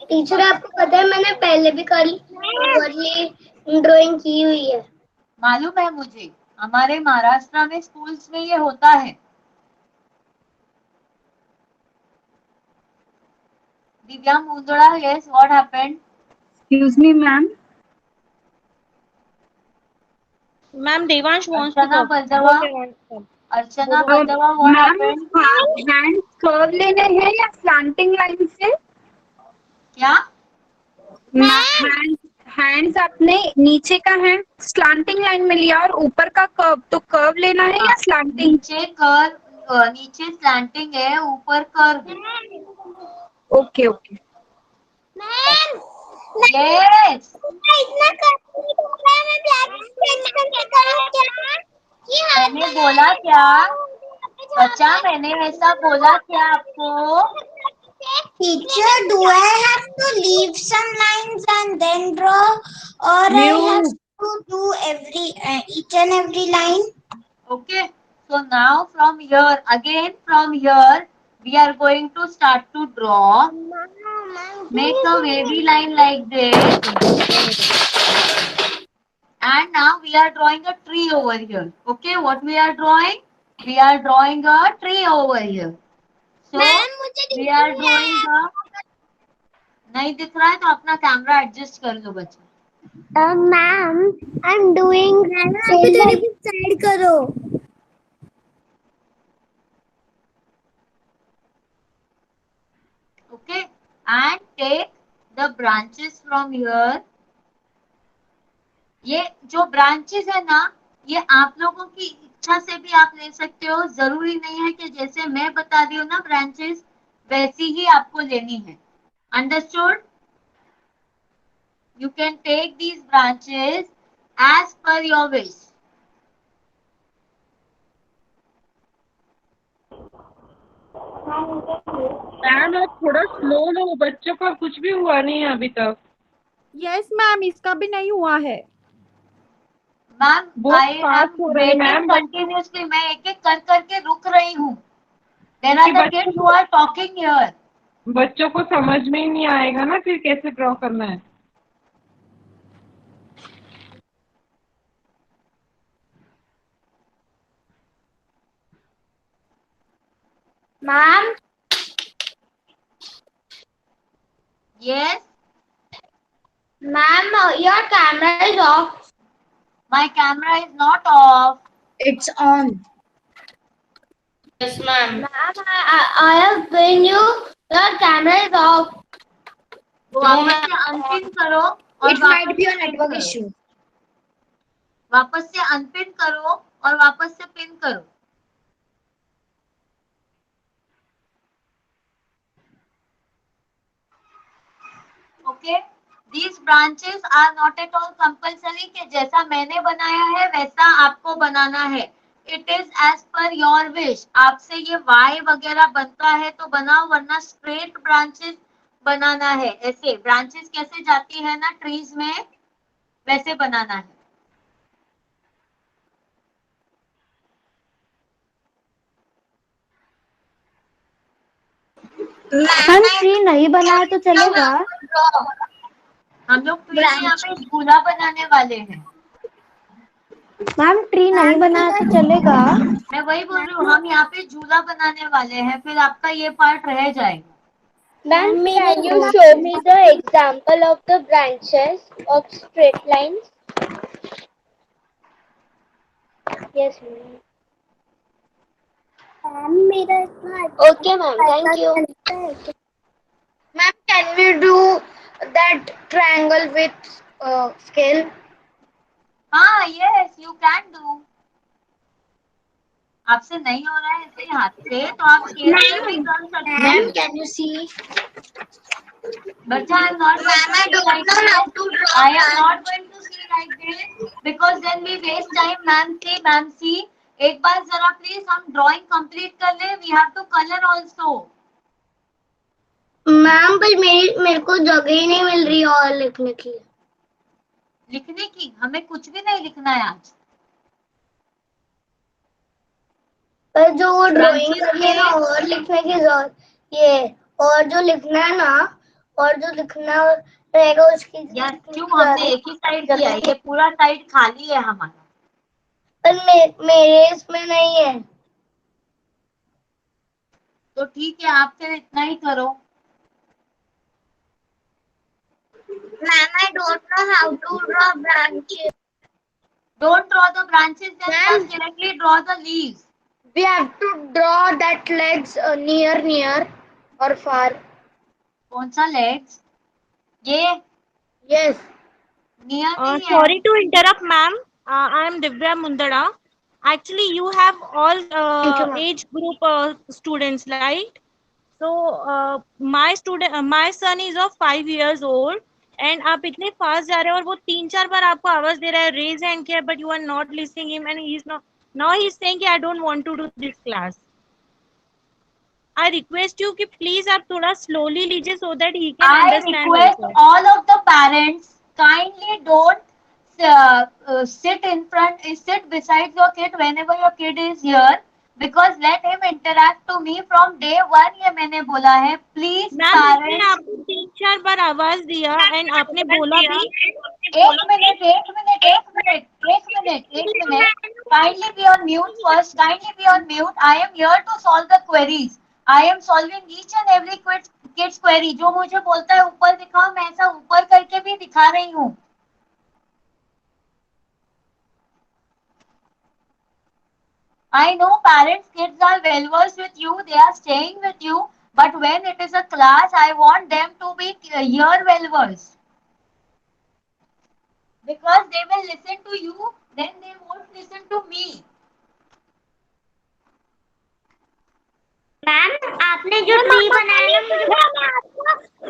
टीचर आपको पता है मैंने पहले भी ये ड्राइंग की हुई है। मालूम है मुझे, हमारे महाराष्ट्र में स्कूल्स में ये होता है। Divya Mundada, yes, what happened? Excuse me, ma'am. Ma'am, Devansh wants Archana to Baldava, Archana Baldava, what happened? Hand curve लेने हैं या स्लैंटिंग लाइन से? क्या? हैंड्स आपने नीचे का हैंड स्लैंटिंग लाइन में लिया और ऊपर का कर्व, तो कर्व लेना है या स्लैंटिंग? नीचे स्लैंटिंग है, ऊपर curve. Okay okay. Ma'am, yes, इतना करने को मैं ब्लैक स्केच करके करूं क्या? मैंने बोला क्या बच्चा, मैंने ऐसा बोला क्या आपको? Teacher, do I have to leave some lines and then draw, or I have to do each and every line? Okay, so now from here, again from here, we are going to start to draw. Make a wavy line like this. And now we are drawing a tree over here. Okay, what we are drawing? We are drawing a tree over here. So we are drawing a. नहीं दिख रहा है तो अपना camera adjust कर लो बच्चा। Ma'am, I'm doing. Side करो। and take the branches from here. ये जो ब्रांचेस है ना, ये आप लोगों की इच्छा से भी आप ले सकते हो, जरूरी नहीं है कि जैसे मैं बता रही हूँ ना ब्रांचेस वैसी ही आपको लेनी है. Understood? You can take these branches as per your wish. Ma'am आप थोड़ा स्लो लो, बच्चों का कुछ भी हुआ नहीं है अभी तक. यस मैम, इसका भी नहीं हुआ है. मैम बहुत आई fast एम हो रहा है, वेटिंग मैम. कंटिन्यूअसली. मैं एक एक कर करके रुक रही हूँ. There are the kids who are talking here. बच्चों को समझ में ही नहीं आएगा ना फिर कैसे ड्रॉ करना है. Ma'am Yes, ma'am your camera is off. my camera is not off. It's on. Yes, ma'am. Ma'am I have been you, your camera is off. वो वापस से अनपिन करो और It might वापस be a से pin network करो. issue. वापस से अनपिन करो और वापस से पिन करो. Okay, these branches are not at all compulsory कि जैसा मैंने बनाया है वैसा आपको बनाना है. It is as per your wish. आपसे ये Y वगैरह बनता है तो बनाओ, वरना straight branches बनाना है. ऐसे branches कैसे जाती है ना trees में, वैसे बनाना है. मैम ट्री नहीं बनाया तो चलेगा? हम लोग ट्री में यहाँ पे झूला बनाने वाले हैं. मैम ट्री नहीं बनाया तो चलेगा? मैं वही बोल रही हूँ, हम यहाँ पे झूला बनाने वाले हैं, फिर आपका ये पार्ट रह जाएगा. Ma'am, can you show me the example of the branches of straight lines? Yes, ma'am. Okay, ma'am. Thank you. Ma'am, can we do that triangle with scale? हाँ, yes, you can do. आपसे नहीं हो रहा है ऐसे हाथ से तो आप स्केल से भी कर सकते हैं. Ma'am, can you see? बच्चा, I am not going to see like this. I am not going to see like this because then we waste time. Ma'am see. एक बार जरा प्लीज हम ड्राइंग कंप्लीट कर ले. We have to color also. Ma'am पर मेरे को जगह ही नहीं मिल रही और लिखने की. लिखने की हमें कुछ भी नहीं लिखना है आज. पर जो वो ड्राइंग करनी है ना, और लिखने की जरूरत ये, और जो लिखना है ना, और जो लिखना रहेगा उसकी यार क्यों हमने एक ही साइड किया है? ये पूरा साइड खाली है हमारा. पर मेरे इसमें नहीं है. तो ठीक है, आप फिर इतना ही करो. Ma'am, I don't know how to draw branches. Don't draw the branches, then Ma'am. just directly draw the leaves. We have to draw that legs near or far. कौन सा legs? ये Yes. नियर नहीं है. Sorry to interrupt, ma'am. I am Divya Mundada. Actually, you have all Thank you, ma'am. age group students, right? So my son is of 5 years old, and आप इतने fast जा रहे हो और वो 3-4 बार आपको आवाज दे रहा है raise hand किया, but you are not listening him, and he is not. Now he is saying कि I don't want to do this class. I request you कि please आप थोड़ा slowly लीजिए so that he can I understand. request also. all of the parents kindly don't sit beside your kid whenever your kid is here, because let him interact to me from day one. ये मैंने बोला है. Please ma'am मैंने parents. आपको 3-4 बार आवाज दिया and आपने बोला भी. एक minute. Kindly be on mute first. Kindly be on mute. I am here to solve the queries. I am solving each and every kids query. जो मुझे बोलता है ऊपर दिखाओ, मैं ऐसा ऊपर करके भी दिखा रही हूँ. I know parents, kids are well versed with you. They are staying with you. But when it is a class, I want them to be ear well versed. Because they will listen to you, then they won't listen to me. Ma'am आपने जो tree बनाया ना मुझे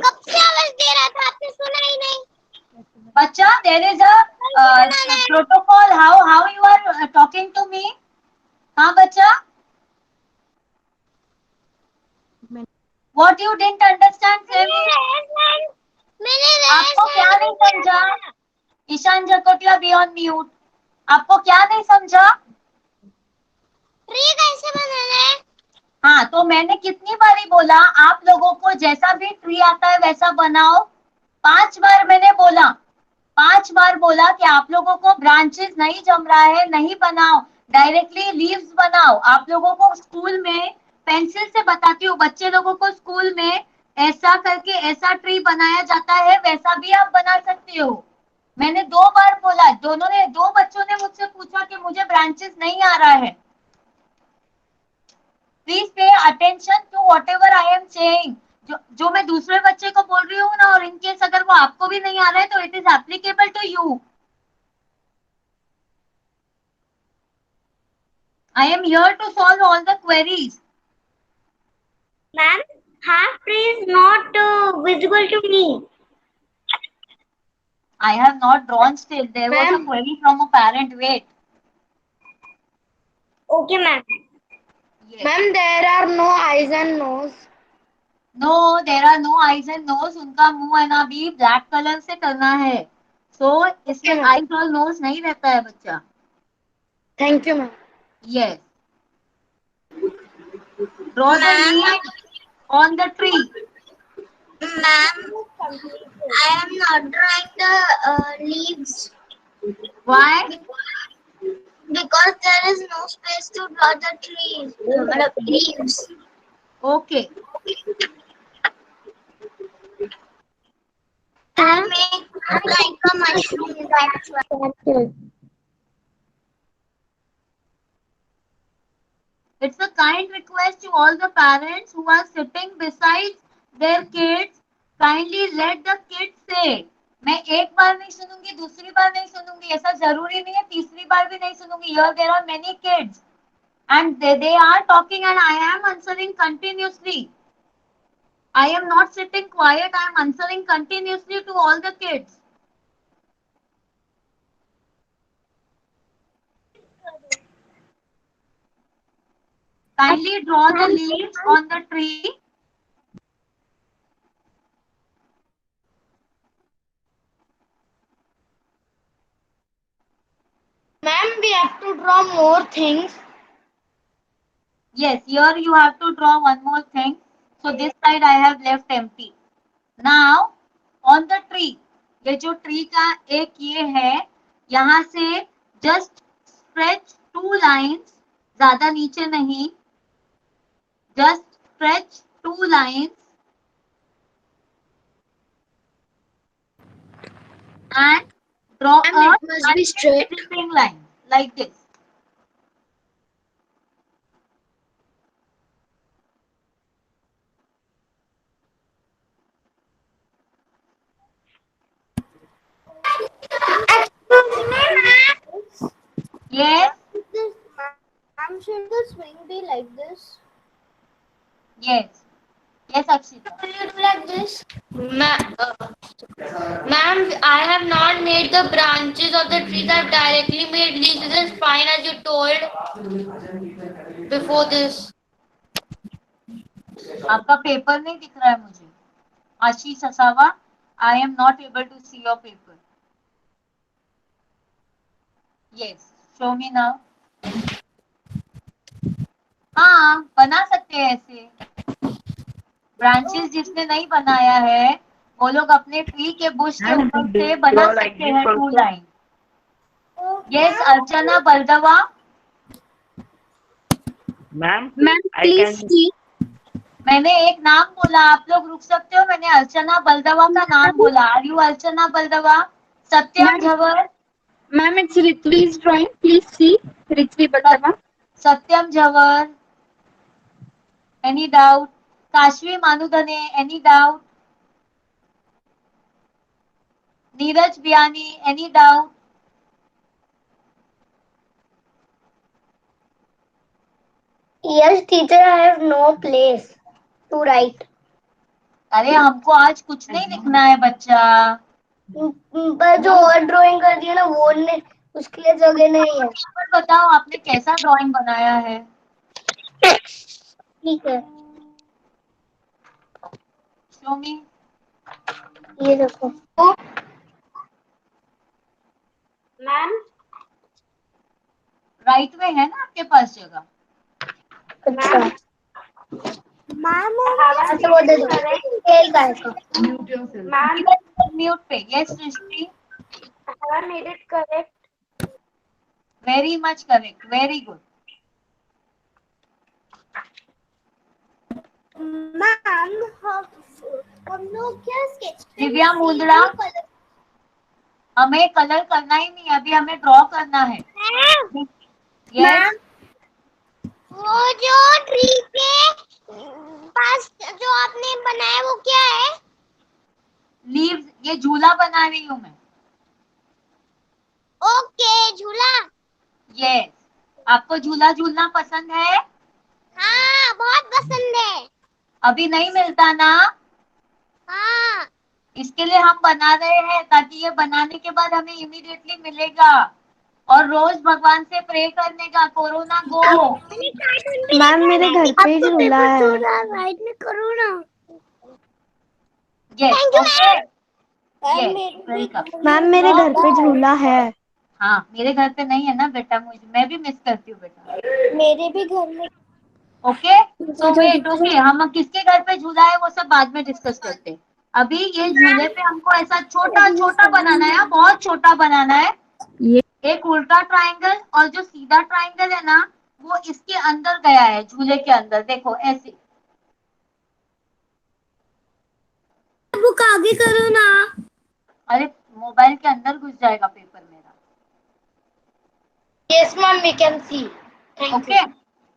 कब से आवाज दे रहा था, आपने सुना ही नहीं। Bacha, there is a protocol. How you are talking to me? हाँ बच्चा? What you didn't understand, Femi? आपको क्या नहीं समझा? Ishan Jakotia be on mute. आपको क्या नहीं समझा? ट्री कैसे बनाना है? हाँ, तो मैंने कितनी बारी बोला आप लोगों को जैसा भी ट्री आता है वैसा बनाओ. 5 बार मैंने बोला. 5 बार बोला कि आप लोगों को ब्रांचेस नहीं जम रहा है, नहीं बनाओ, डायरेक्टली लीव्स बनाओ. आप लोगों को स्कूल में पेंसिल से बताती हूँ, बच्चे लोगों को स्कूल में ऐसा करके ऐसा ट्री बनाया जाता है, वैसा भी आप बना सकते हो. मैंने 2 बार बोला. दो बच्चों ने मुझसे पूछा कि मुझे ब्रांचेस नहीं आ रहा है. Please pay attention to whatever I am saying. जो मैं दूसरे बच्चे को बोल रही हूँ ना, और इन केस अगर वो आपको भी नहीं आ रहा है तो it is applicable to you. I am here to solve all the queries. Ma'am half tree is not visible to me. I have not drawn still. There was a Ma'am. query from a parent. Wait. Okay ma'am. Yes. Ma'am, there are no eyes and nose. No, there are no eyes and nose. उनका मुंह है ना भी black colour से करना है. So इसमें Okay, ma'am. eyes और nose नहीं रहता है बच्चा. Thank you, ma'am. Yes. Draw the leaf on the tree. Ma'am, I am not drawing the leaves Why? because there is no space to draw the trees, leaves. Okay. I make like a mushroom. That's why. It's a kind request to all the parents who are sitting beside their kids. Kindly let the kids say. मैं एक बार नहीं सुनूंगी, दूसरी बार नहीं सुनूंगी, ऐसा जरूरी नहीं है, तीसरी बार भी नहीं सुनूंगी. Here there are many kids and they are talking and I am answering continuously. I am not sitting quiet. I am answering continuously to all the kids. Kindly draw the leaves on the tree. Ma'am, we have to draw more things. Yes, here you have to draw one more thing. So this side I have left empty. Now on the tree, ये जो tree का एक ये है, यहाँ से just stretch 2 lines, ज़्यादा नीचे नहीं. Just stretch 2 lines and draw Ma'am, a it must be straight. stripping line like this. Yes, Ma'am, should the swing be like this? yes, yes, Akshita. Will you do like this? Ma'am, I have not made the branches of the trees. I've directly made leaves. This is fine as you told before this. आपका paper नहीं दिख रहा है मुझे. आशीष असावा, I am not able to see your paper. Yes, show me now. हाँ, बना सकते हैं ऐसे. ब्रांचेस जिसने नहीं बनाया है वो लोग अपने ट्री के बुश के ऊपर से बना सकते हैं 2 line. Yes, Archana Baldawa. Ma'am, Ma'am, I please can- see. मैंने एक नाम बोला, आप लोग रुक सकते हो. मैंने अर्चना बलदवा का नाम बोला. Are you Archana Baldawa? Satyam Ma'am. Jhawar. Ma'am, it's Ritvi's drawing. Please see. Ritvi Bhattava. Satyam Jhawar. Any doubt? Kashvi Manudhane, any doubt? Neeraj Biyani, any doubt? Yes, teacher, I have no place to write. अरे हमको आज कुछ नहीं लिखना है बच्चा। पर जो और ड्राइंग कर दी है ना वो ने उसके लिए जगह नहीं है। पर बताओ आपने कैसा ड्राइंग बनाया है? ठीक है, शो मी। ये देखो। मैम राइट में है ना आपके पास जगह? अच्छा मैम, अच्छा वो दे दो। एक गाय का। मैम म्यूट पे। Yes Srishti, I made it correct. Very much correct, very good. Ma'am हम लोग क्या स्केच दिव्या मुंदड़ा, हमें कलर करना ही नहीं, अभी हमें ड्रॉ करना है। यस, वो जो ट्री के पास जो आपने बनाया वो क्या है? लीव्स, ये झूला बना रही हूँ मैं। ओके, झूला। यस, आपको झूला झूलना पसंद है? हाँ, बहुत पसंद है। अभी नहीं मिलता ना? हाँ, इसके लिए हम बना रहे हैं ताकि ये बनाने के बाद हमें इमीडिएटली मिलेगा। और रोज भगवान से प्रे करने का, कोरोना गो। मैम मेरे घर पे झूला है। राइट में करो ना। Yes, okay. Yes, welcome. Ma'am मेरे घर पे झूला है। हाँ, मेरे घर पे नहीं है ना बेटा, मैं भी मिस करती हूँ बेटा। मेरे भी घर में। ओके, सो वेट, ओके, हम किसके घर पे झूला है वो सब बाद में डिस्कस करते हैं। अभी ये झूले पे हमको ऐसा छोटा छोटा बनाना है, बहुत छोटा बनाना है। एक उल्टा ट्रायंगल और जो सीधा ट्रायंगल है ना वो इसके अंदर गया है, झूले के अंदर। देखो ऐसे। बुक आगे करो ना। अरे मोबाइल के अंदर घुस जाएगा पेपर मेरा। Yes ma'am, we can see. Okay,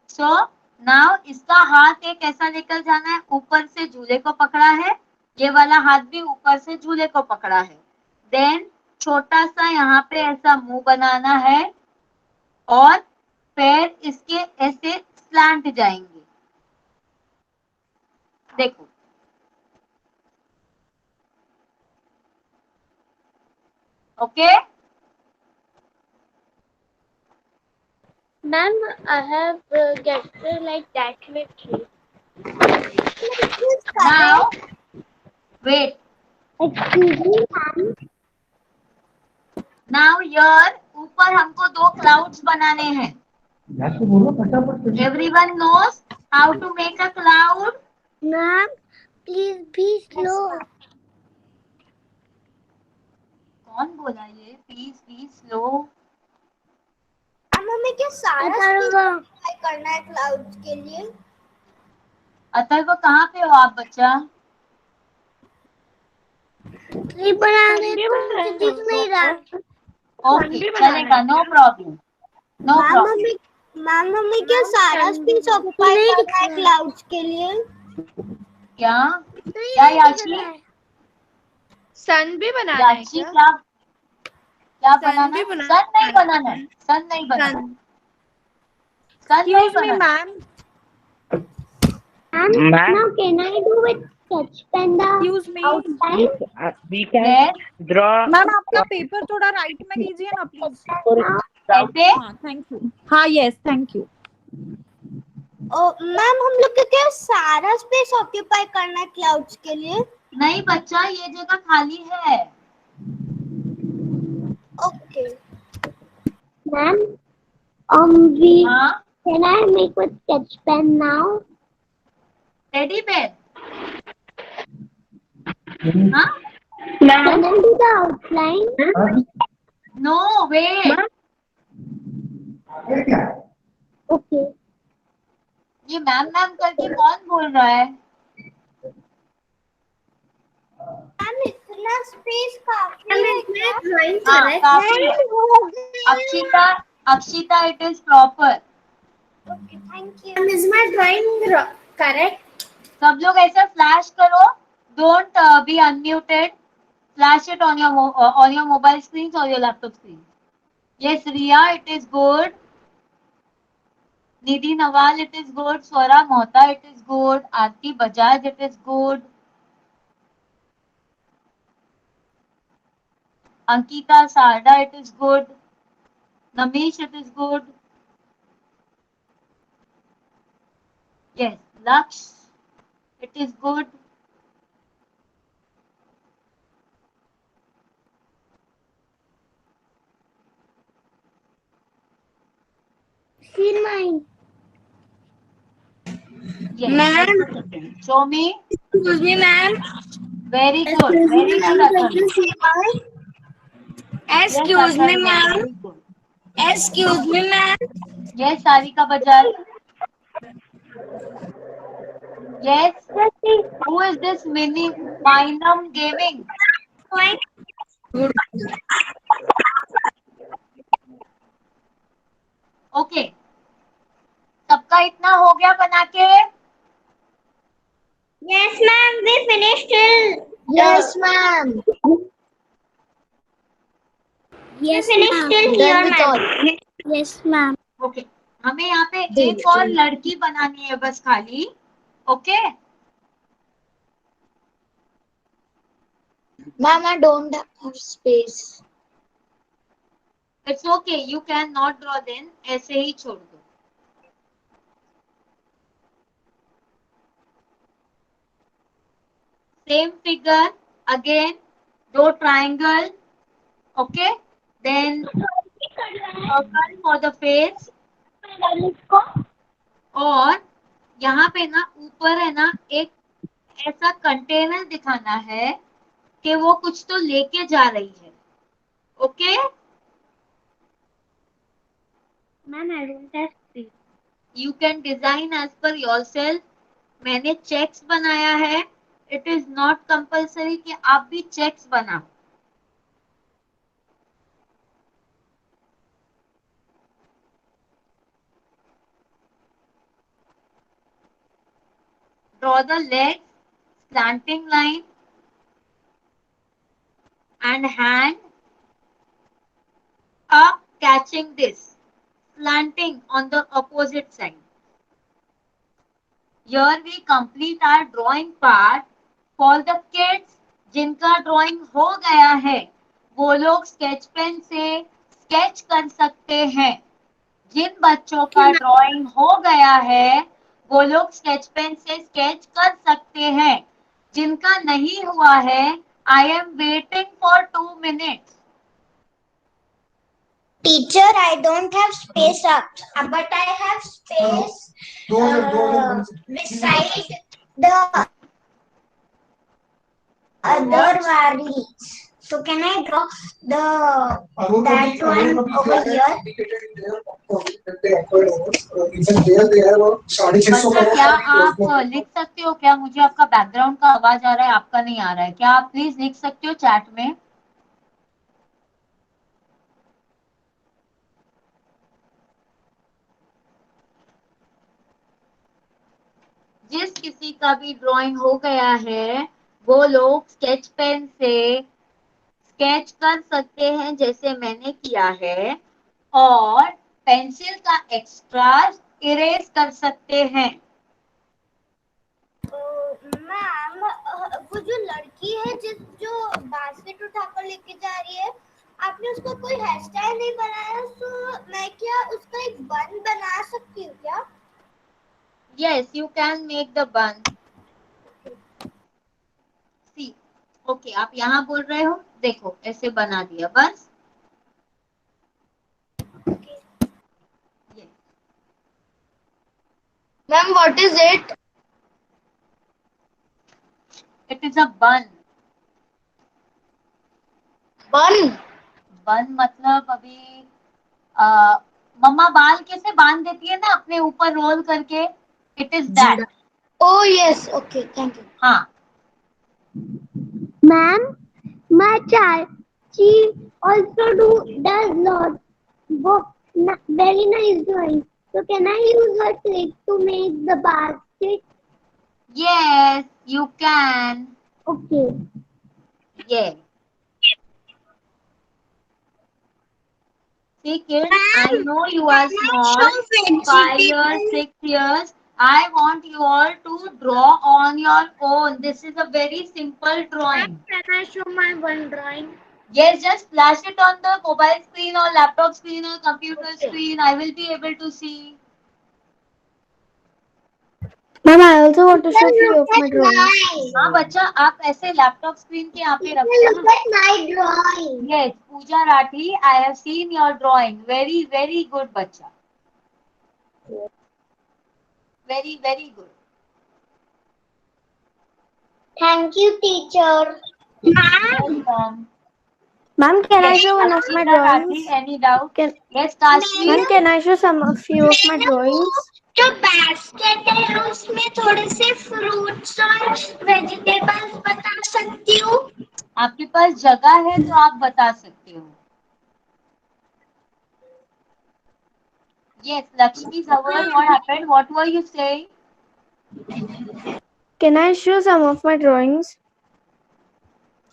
so now इसका हाथ एक ऐसा लेकर जाना है, ऊपर से झूले को पकड़ा है, ये वाला हाथ भी ऊपर से झूले को पकड़ा है। देन छोटा सा यहाँ पे ऐसा मुंह बनाना है और पैर इसके ऐसे स्लैंट जाएंगे। देखो, okay. Ma'am I have gated like that literally. Now wait, excuse me ma'am. Now here ऊपर हमको दो क्लाउड्स बनाने हैं। Everyone knows how to make a cloud? Ma'am please be slow. कौन बोला ये प्लीज बी स्लो? हमें क्या सारा करना है क्लाउड्स के लिए? अतर्व कहाँ पे हो आप बच्चा? ट्री बनाने तो दिख नहीं रहा। ओके, चलेगा, no problem, no problem. Ma'am हमें क्या सारा स्पेस ऑक्यूपाई करना है क्लाउड्स के लिए? क्या क्या याची? सन भी बनाना है याची क्या? क्या सन बनाना भी है? बनाना सन नहीं बनाना है, सन नहीं बनाना है, सन नहीं Excuse me, बनाना है। ma'am. Now can I do with sketch pen the Excuse me. outline? We can Yes, draw. Ma'am आपका पेपर थोड़ा राइट में लीजिए ना प्लीज। ऐसे। हाँ थैंक यू। हाँ यस थैंक यू। मैम हम लोग को क्या सारा स्पेस ऑक्यूपाई करना है क्लाउड्स के लिए? नहीं बच्चा, ये जगह खाली है। ओके मैम, we हाँ, can I make with sketch pen now? Teddy bear. हाँ, Can I do the outline? No wait, Okay. ये मैम मैम करके कौन बोल रहा है? मैम इतना स्पेस काफी है क्या? हाँ, काफी है। Akshita, Akshita, it is proper. Okay, thank you. Is my drawing correct? सब लोग ऐसा फ्लैश करो, don't be unmuted, flash it on your mobile screens or your laptop screen. Yes, Riya, it is good. Nidhi Nawal, it is good. Swara Mohta, it is good. Aarti Bajaj, it is good. Ankita Sarda, it is good. Namish, it is good. Yes, Laksh, it is good. See mine. Yes, Ma'am. just a second. Show me. Excuse me, ma'am. Very good. Very good, Atharva. Yes, Excuse me, Atharva. ma'am. Very good. Excuse me, ma'am. Yes, Sarika Bajaj. Yes. Who is this Minam Gaming? Okay, सबका इतना हो गया बना के? Yes, ma'am. We finished till. Yes, ma'am. Yes, finished till here, Done with all. ma'am. Yes, ma'am. Okay, हमें यहाँ पे दे एक दो, और दे दो। लड़की बनानी है बस खाली. Okay, Ma'am, I don't have space. It's okay, you can not draw then, ऐसे ही छोड़ दो. सेम फिगर अगेन, दो triangle. Okay, then circle for the face. और यहाँ पे ना ऊपर है ना एक ऐसा कंटेनर दिखाना है कि वो कुछ तो लेके जा रही है. Okay, Ma'am, I don't have space. You can design as per yourself. मैंने चेक्स बनाया है. इट इज नॉट कंपल्सरी कि आप भी चेक्स बनाओ. Draw the legs, slanting line and hand up catching this, slanting on the opposite side. Here we complete our drawing part. For the kids जिनका drawing हो गया है वो लोग स्केच पेन से स्केच कर सकते हैं. जिन बच्चों का ड्राइंग हो गया है वो लोग स्केच पेन से स्केच कर सकते हैं. जिनका नहीं हुआ है, I am waiting for 2 minutes. Teacher, I don't have space up, but I have space beside the other varnies. So can I draw that one over here? बच्चा क्या आप लिख सकते हो क्या? मुझे आपका बैकग्राउंड का आवाज आ रहा है, आपका नहीं आ रहा है. क्या आप प्लीज लिख सकते हो चैट में? जिस किसी का भी ड्राइंग हो गया है वो लोग स्केच पेन से स्केच कर सकते हैं जैसे मैंने किया है, और पेंसिल का एक्स्ट्रा इरेज कर सकते हैं. मैम, वो जो लड़की है जो बास्केट उठाकर लेके जा रही है, आपने उसको कोई हेयर स्टाइल नहीं बनाया, तो मैं क्या उसका एक बन बना सकती हूँ क्या? Yes, you can make the bun. See, okay, आप यहाँ बोल रहे हो, देखो ऐसे बना दिया बस. Yes. Ma'am, what is it? It is a bun. Bun. बन मतलब अभी मम्मा बाल कैसे बांध देती है ना अपने ऊपर रोल करके, it is that. Oh, yes. Okay, thank you. हाँ, Ma'am, my chachi also does lot very nice drawing. So can I use her trick to make the basket? Yes, you can. Okay. Yes. See, kids, I know you are small, 5 years, 6 years. I want you all to draw on your own. This is a very simple drawing. Can I show my one drawing? Yes, just flash it on the mobile screen or laptop screen or computer screen. I will be able to see. Ma'am, I also want to show few of my drawings. हाँ बच्चा, आप ऐसे laptop screen के यहाँ पे रखो ना. Look at my drawing. Yes, Pooja Rathi, I have seen your drawing. Very, very good, बच्चा. Very, very good. Thank you, teacher. Welcome. Ma'am, can I Yes, show one of my Ashita Rathi, drawings? any doubt? Can- Yes, Kashvi. Ma'am, can I show some of few of my drawings? जो basket है उसमें थोड़े से fruits और vegetables बता सकती हूँ. आपके पास जगह है तो आप बता सकते हो. Yes, Lakshmi Zawar, what happened? What were you saying? Can I show some of my drawings?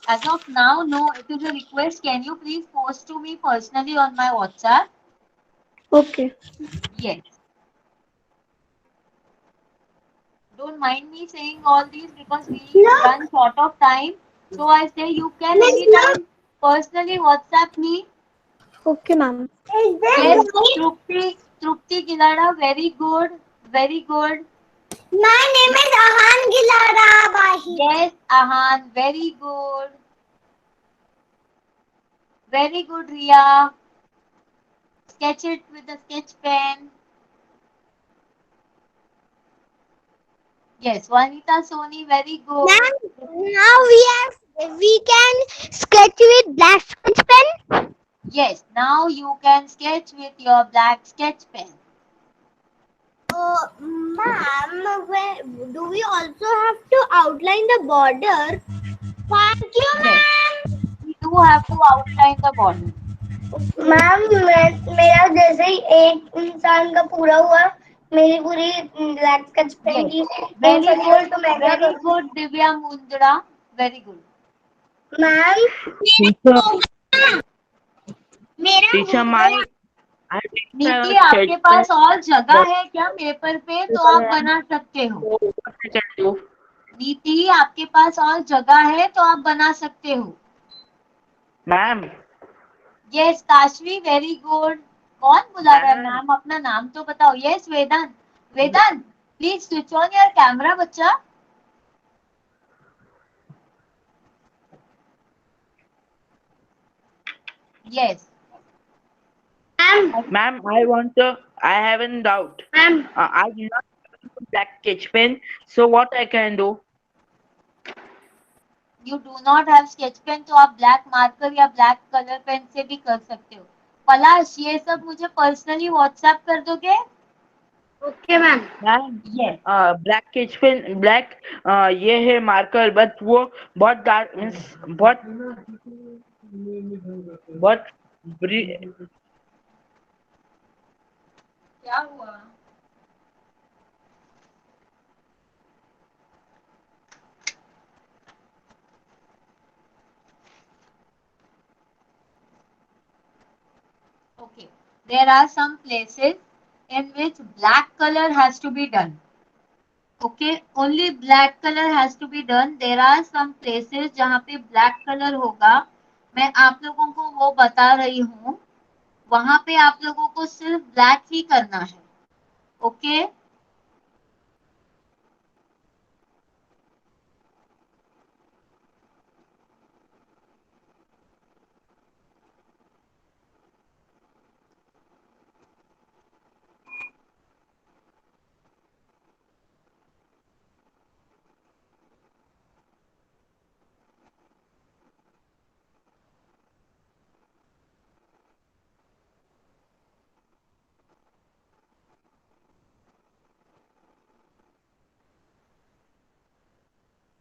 As of now, no. It is a request. Can you please post to me personally on my WhatsApp? Okay. Yes. Don't mind me saying all these because we run short of time. So I say you can anytime personally WhatsApp me. Okay, ma'am. Yes, Trupti Gilada, very good, very good. My name is Ahan Gilara Bahi. Yes, Ahan, very good. Very good, Ria. Sketch it with a sketch pen. Yes, Vanita Soni, very good. Now we can sketch with black sketch pen. Yes, now you can sketch with your black sketch pen. Ma'am, do we also have to outline the border? Thank you, Yes, we do have to outline the border. Ma'am मेरा जैसे ही एक इंसान का पूरा हुआ मेरी पूरी black sketch pen की Very इक्वल good, तो मैं क्या very करूँ good, Divya Mundra. Very good. Ma'am teacher my नीति, आपके पास और जगह है क्या पेपर पे तो आप बना सकते हो. नीति, आपके पास और जगह है तो आप बना सकते हो. Ma'am yes Kashvi, very good. कौन बुला रहा है मैम? अपना नाम तो बताओ. Yes Vedant. Vedant, please switch on your camera बच्चा. Yes Ma'am, I have a doubt. Ma'am I do not have a black sketch pen, so what I can do? You do not have sketch pen तो आप black marker या black colour pen से भी कर सकते हो. पलाश, ये सब मुझे पर्सनली व्हाट्सएप कर दोगे? Okay ma'am ma'am yes. Black sketch pen black ये है मार्कर बट वो बहुत डार्क मीन्स बहुत क्या हुआ? Okay, there are some places in which black color has to be done. Okay, only black color has to be done. There are some places जहाँ पे black color होगा. मैं आप लोगों को वो बता रही हूँ. वहाँ पे आप लोगों को सिर्फ black ही करना है. Okay?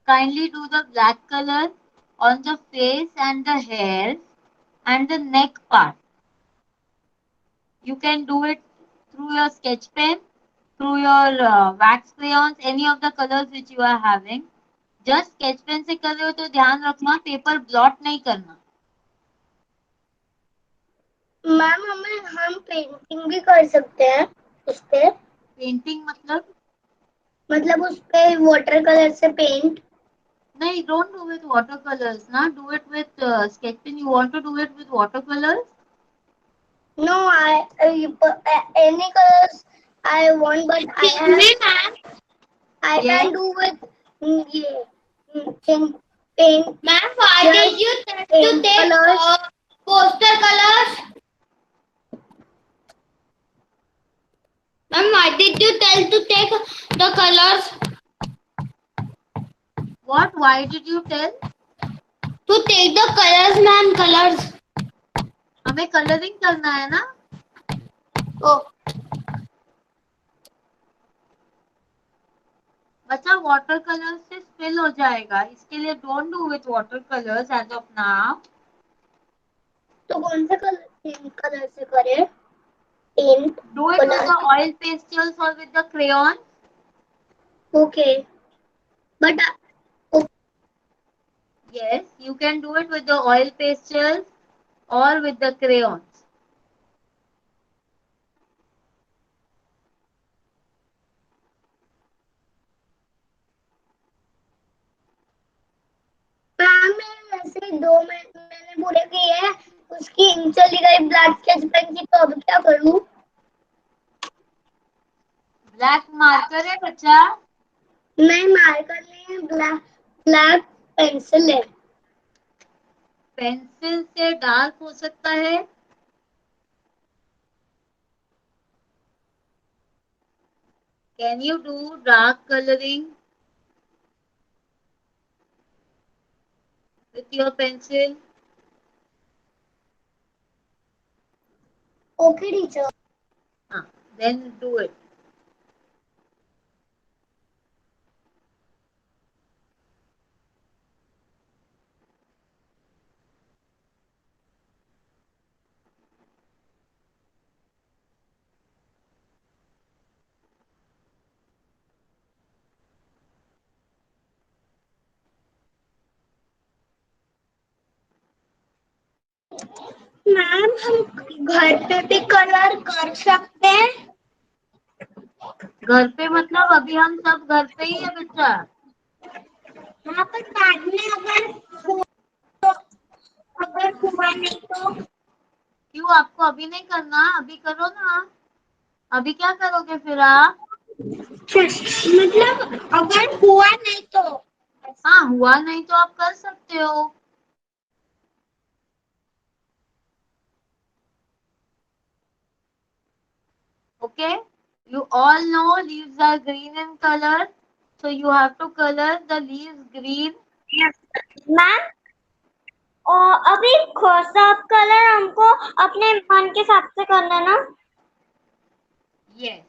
Kindly do the black color on the face and the hair and the neck part. You can do it through your sketch pen, through your wax crayons, any of the colors which you are having. Just sketch pen से कर रहे हो तो ध्यान रखना paper blot नहीं करना. Ma'am हम पेंटिंग भी कर सकते हैं उस पे. पेंटिंग मतलब उस पे वाटर कलर से पेंट. नहीं, don't do with watercolors ना, do it with sketch pen. You want to do it with watercolors? No, any colors I want, but I Yes. can do with paint. Ma'am, why did you tell to paint take colors. poster colors? Ma'am, why did you tell to take the colors? What? Why did you tell? To take the colors, ma'am, colors. हमें colouring करना है ना. Oh, बच्चा water colour से spill हो जाएगा, इसके लिए don't do with water colours as of now. तो कौन सा कलर से करें paint. Do it with the oil pastels or with the crayon. Okay, but Yes, you can do it with the oil pastels or with the crayons. मैंने ऐसे 2 मैंने पूरे किए हैं. उसकी इंक चली गई ब्लैक स्केच पेन की, तो अब क्या करूं. ब्लैक मार्कर है बच्चा. नहीं, मार्कर नहीं है, ब्लैक पेंसिल है. पेंसिल से डार्क हो सकता है. Can you do dark coloring with your pencil? Okay, teacher. Then do it. Ma'am हम घर पे भी कलर कर सकते हैं. घर पे मतलब अभी हम सब घर पे ही है बच्चा. हाँ, पर बाद में अगर हुआ नहीं तो. क्यों आपको अभी नहीं करना? अभी करो ना. अभी क्या करोगे फिर आप? मतलब अगर हुआ नहीं तो. हाँ, हुआ नहीं तो आप कर सकते हो. Okay, you all know leaves are green in color, so you have to color the leaves green. Ma'am अभी सब कलर हमको अपने मन के हिसाब से करना है ना. Yes.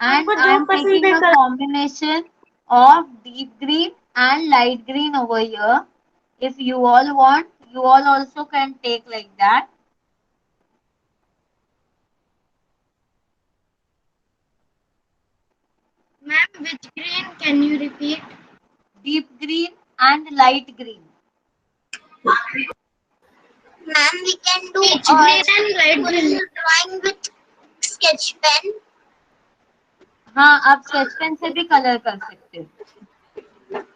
And आपको I जो am पसंद taking है a colour. combination of deep green and light green over here. If you all want, you all also can take like that. Ma'am, which green can you repeat? Deep green and light green. Ma'am, we can do green and red green drawing with sketch pen. हाँ, आप sketch pen से भी colour कर सकते हो.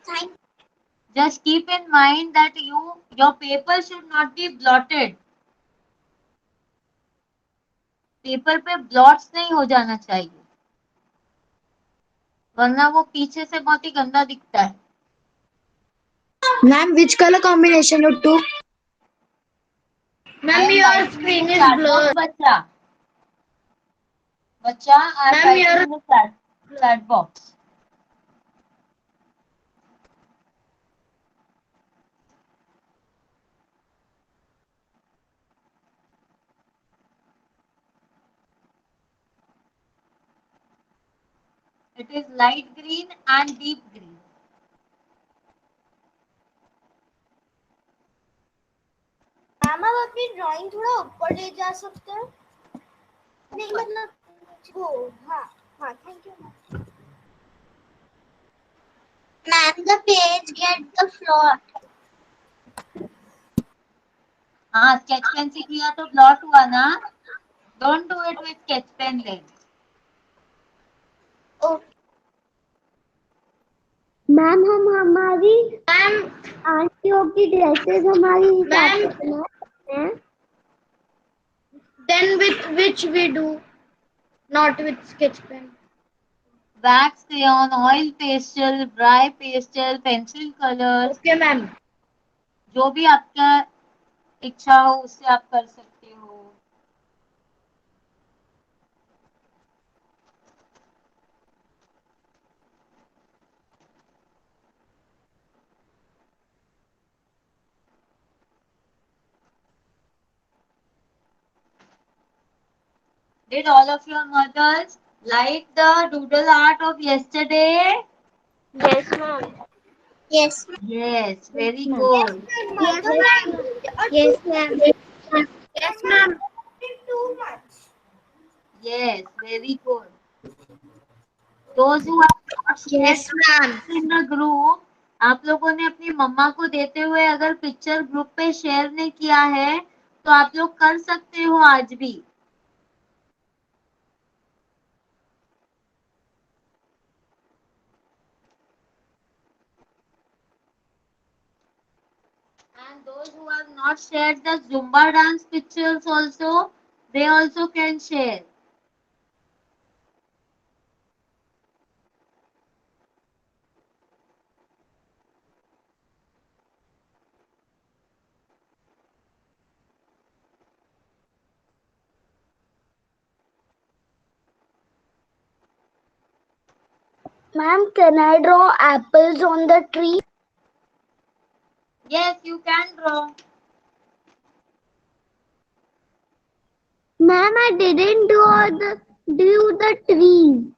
Thank. Just keep in mind that your paper should not be blotted. Paper पे blots नहीं हो जाना चाहिए, वरना वो पीछे से बहुत ही गंदा दिखता है. Ma'am, which color combination you took? Ma'am, your screen is blurred. बच्चा, I am Ma'am, writing in the chat box. It is light green and deep green. Ma'am आप अपनी ड्राइंग थोड़ा ऊपर ले जा सकते हैं. नहीं मतलब वो हाँ हाँ thank you ma'am the page get the floor हाँ स्केच पेन से किया तो ब्लॉट हुआ ना. Don't do it with sketch pen लेन. मैम हम हमारी मैम आंटियों की ड्रेसेस हमारी हिसाब से बना सकते हैं then with which we do not with sketch pen wax crayon, oil pastel, dry pastel, pencil colour, okay ma'am जो भी आपका इच्छा हो उससे आप कर सकते हो. Did all of your mothers like the doodle art of yesterday? yes ma'am yes Yes, very good. yes ma'am yes ma'am yes ma'am too much Yes, very good. Those who have not shared yes ma'am in the group, आप लोगों ने अपनी मम्मा को देते हुए अगर picture group पे share नहीं किया है तो आप लोग कर सकते हो आज भी. And those who have not shared the Zumba dance pictures also, they also can share. ma'am can I draw apples on the tree Yes, you can draw. ma'am I didn't do the tree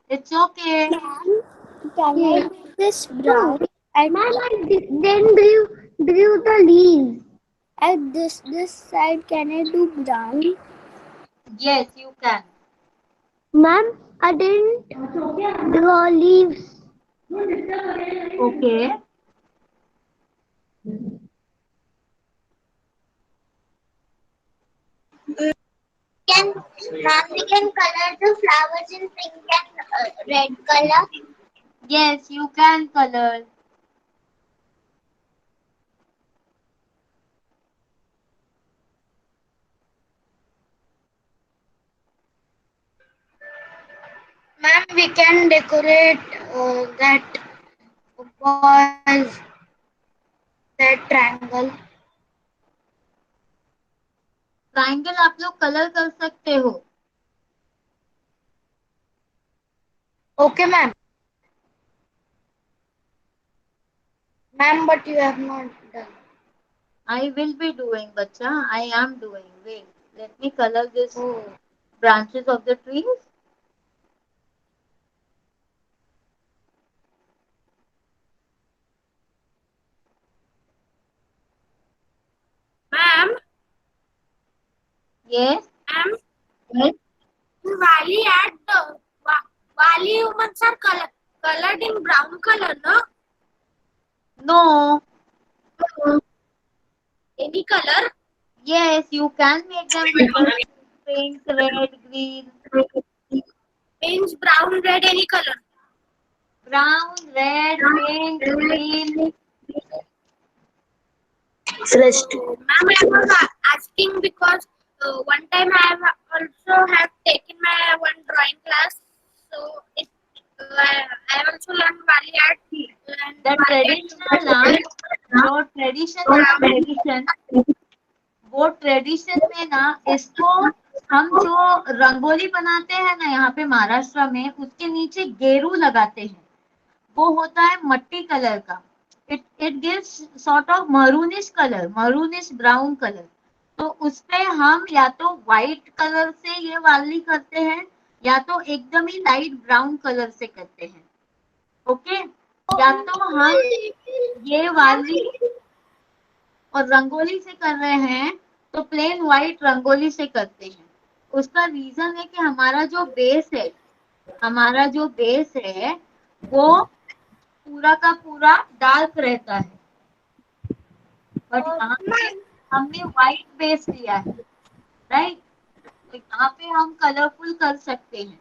It's okay. can I do this brown and ma'am then drew the leaves at this side can I do brown Yes, you can. ma'am I didn't draw leaves Okay. we can color the flowers in pink and red color Yes, you can color. ma'am we can decorate that was that triangle triangle आप लोग colour कर सकते हो. okay ma'am but you have not done I will be doing, bacha. I am doing. Wait, let me color this branches of the trees. ma'am Yes. Yes. Wali humans are colored in brown color, no? No. Any color? Yes, you can make them color. Pink, red, green. Means brown, red, any color. Brown, red, pink, green. Ma'am, I was asking because one time I have also taken my one drawing class, so I also learned Wali art. The traditional tradition, वो tradition में ना इसको हम जो रंगोली बनाते हैं ना यहाँ पे महाराष्ट्र में उसके नीचे गेरू लगाते हैं. वो होता है मट्टी कलर का. It gives sort of maroonish color, maroonish brown color. तो उसपे हम या तो व्हाइट कलर से ये वाली करते हैं या तो एकदम ही लाइट ब्राउन कलर से करते हैं. ओके, या तो हम ये वाली और रंगोली से कर रहे हैं तो प्लेन व्हाइट रंगोली से करते हैं. उसका रीजन है कि हमारा जो बेस है वो पूरा का पूरा डार्क रहता है, बट यहाँ पे हमने व्हाइट बेस लिया है, राइट। तो यहाँ पे हम कलरफुल कर सकते हैं।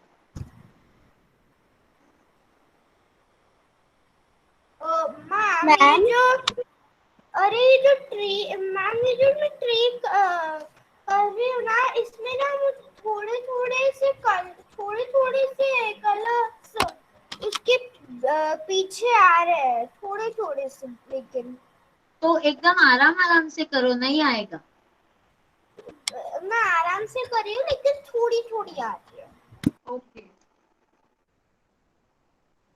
मैम ये जो ट्री मैम, ये जो मैं ट्री कर रही हूँ ना, इसमें ना मुझे थोड़े थोड़े से कलर्स उसके पीछे आ रहे हैं, थोड़े से, लेकिन तो एकदम आराम से करो, नहीं आएगा। मैं आराम से कर रही हूँ, लेकिन थोड़ी आ रही है। Okay.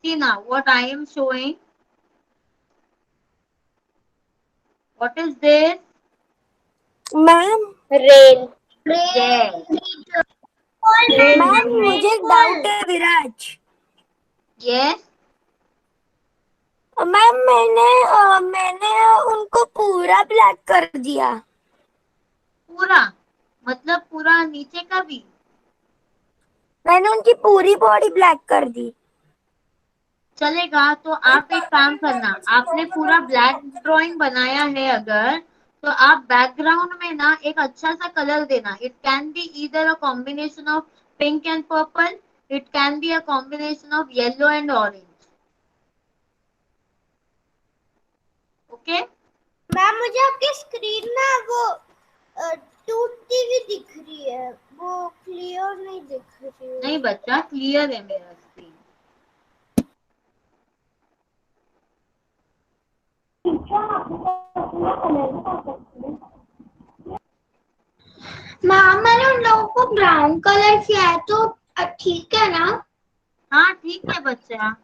See now what I am showing. What is this? Ma'am rain. Yes. Ma'am मुझे एक डाउट है विराज। Yes. मैम मैंने उनको पूरा ब्लैक कर दिया। पूरा मतलब पूरा नीचे का भी? मैंने उनकी पूरी बॉडी ब्लैक कर दी। चलेगा। तो आप एक काम करना, आपने पूरा ब्लैक ड्राइंग बनाया है अगर, तो आप बैकग्राउंड में ना एक अच्छा सा कलर देना। It can be either a combination of pink and purple, it can be a combination of yellow and orange. Okay ma'am मुझे आपकी स्क्रीन ना वो टूटती हुई दिख रही है, वो क्लियर नहीं दिख रही है। नहीं बच्चा, क्लियर है मेरा स्क्रीन। मैम मैंने उन लोगों को ब्राउन कलर किया है, तो ठीक है ना? हाँ ठीक है बच्चा।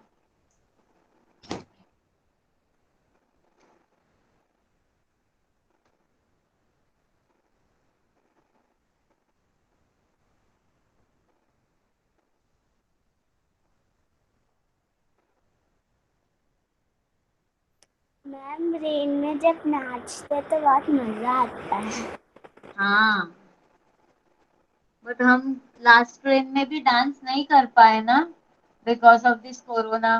मैम रेन में जब नाचते तो बहुत मजा आता है। हाँ बट हम लास्ट ट्रेन में भी डांस नहीं कर पाए ना, बिकॉज ऑफ दिस कोरोना।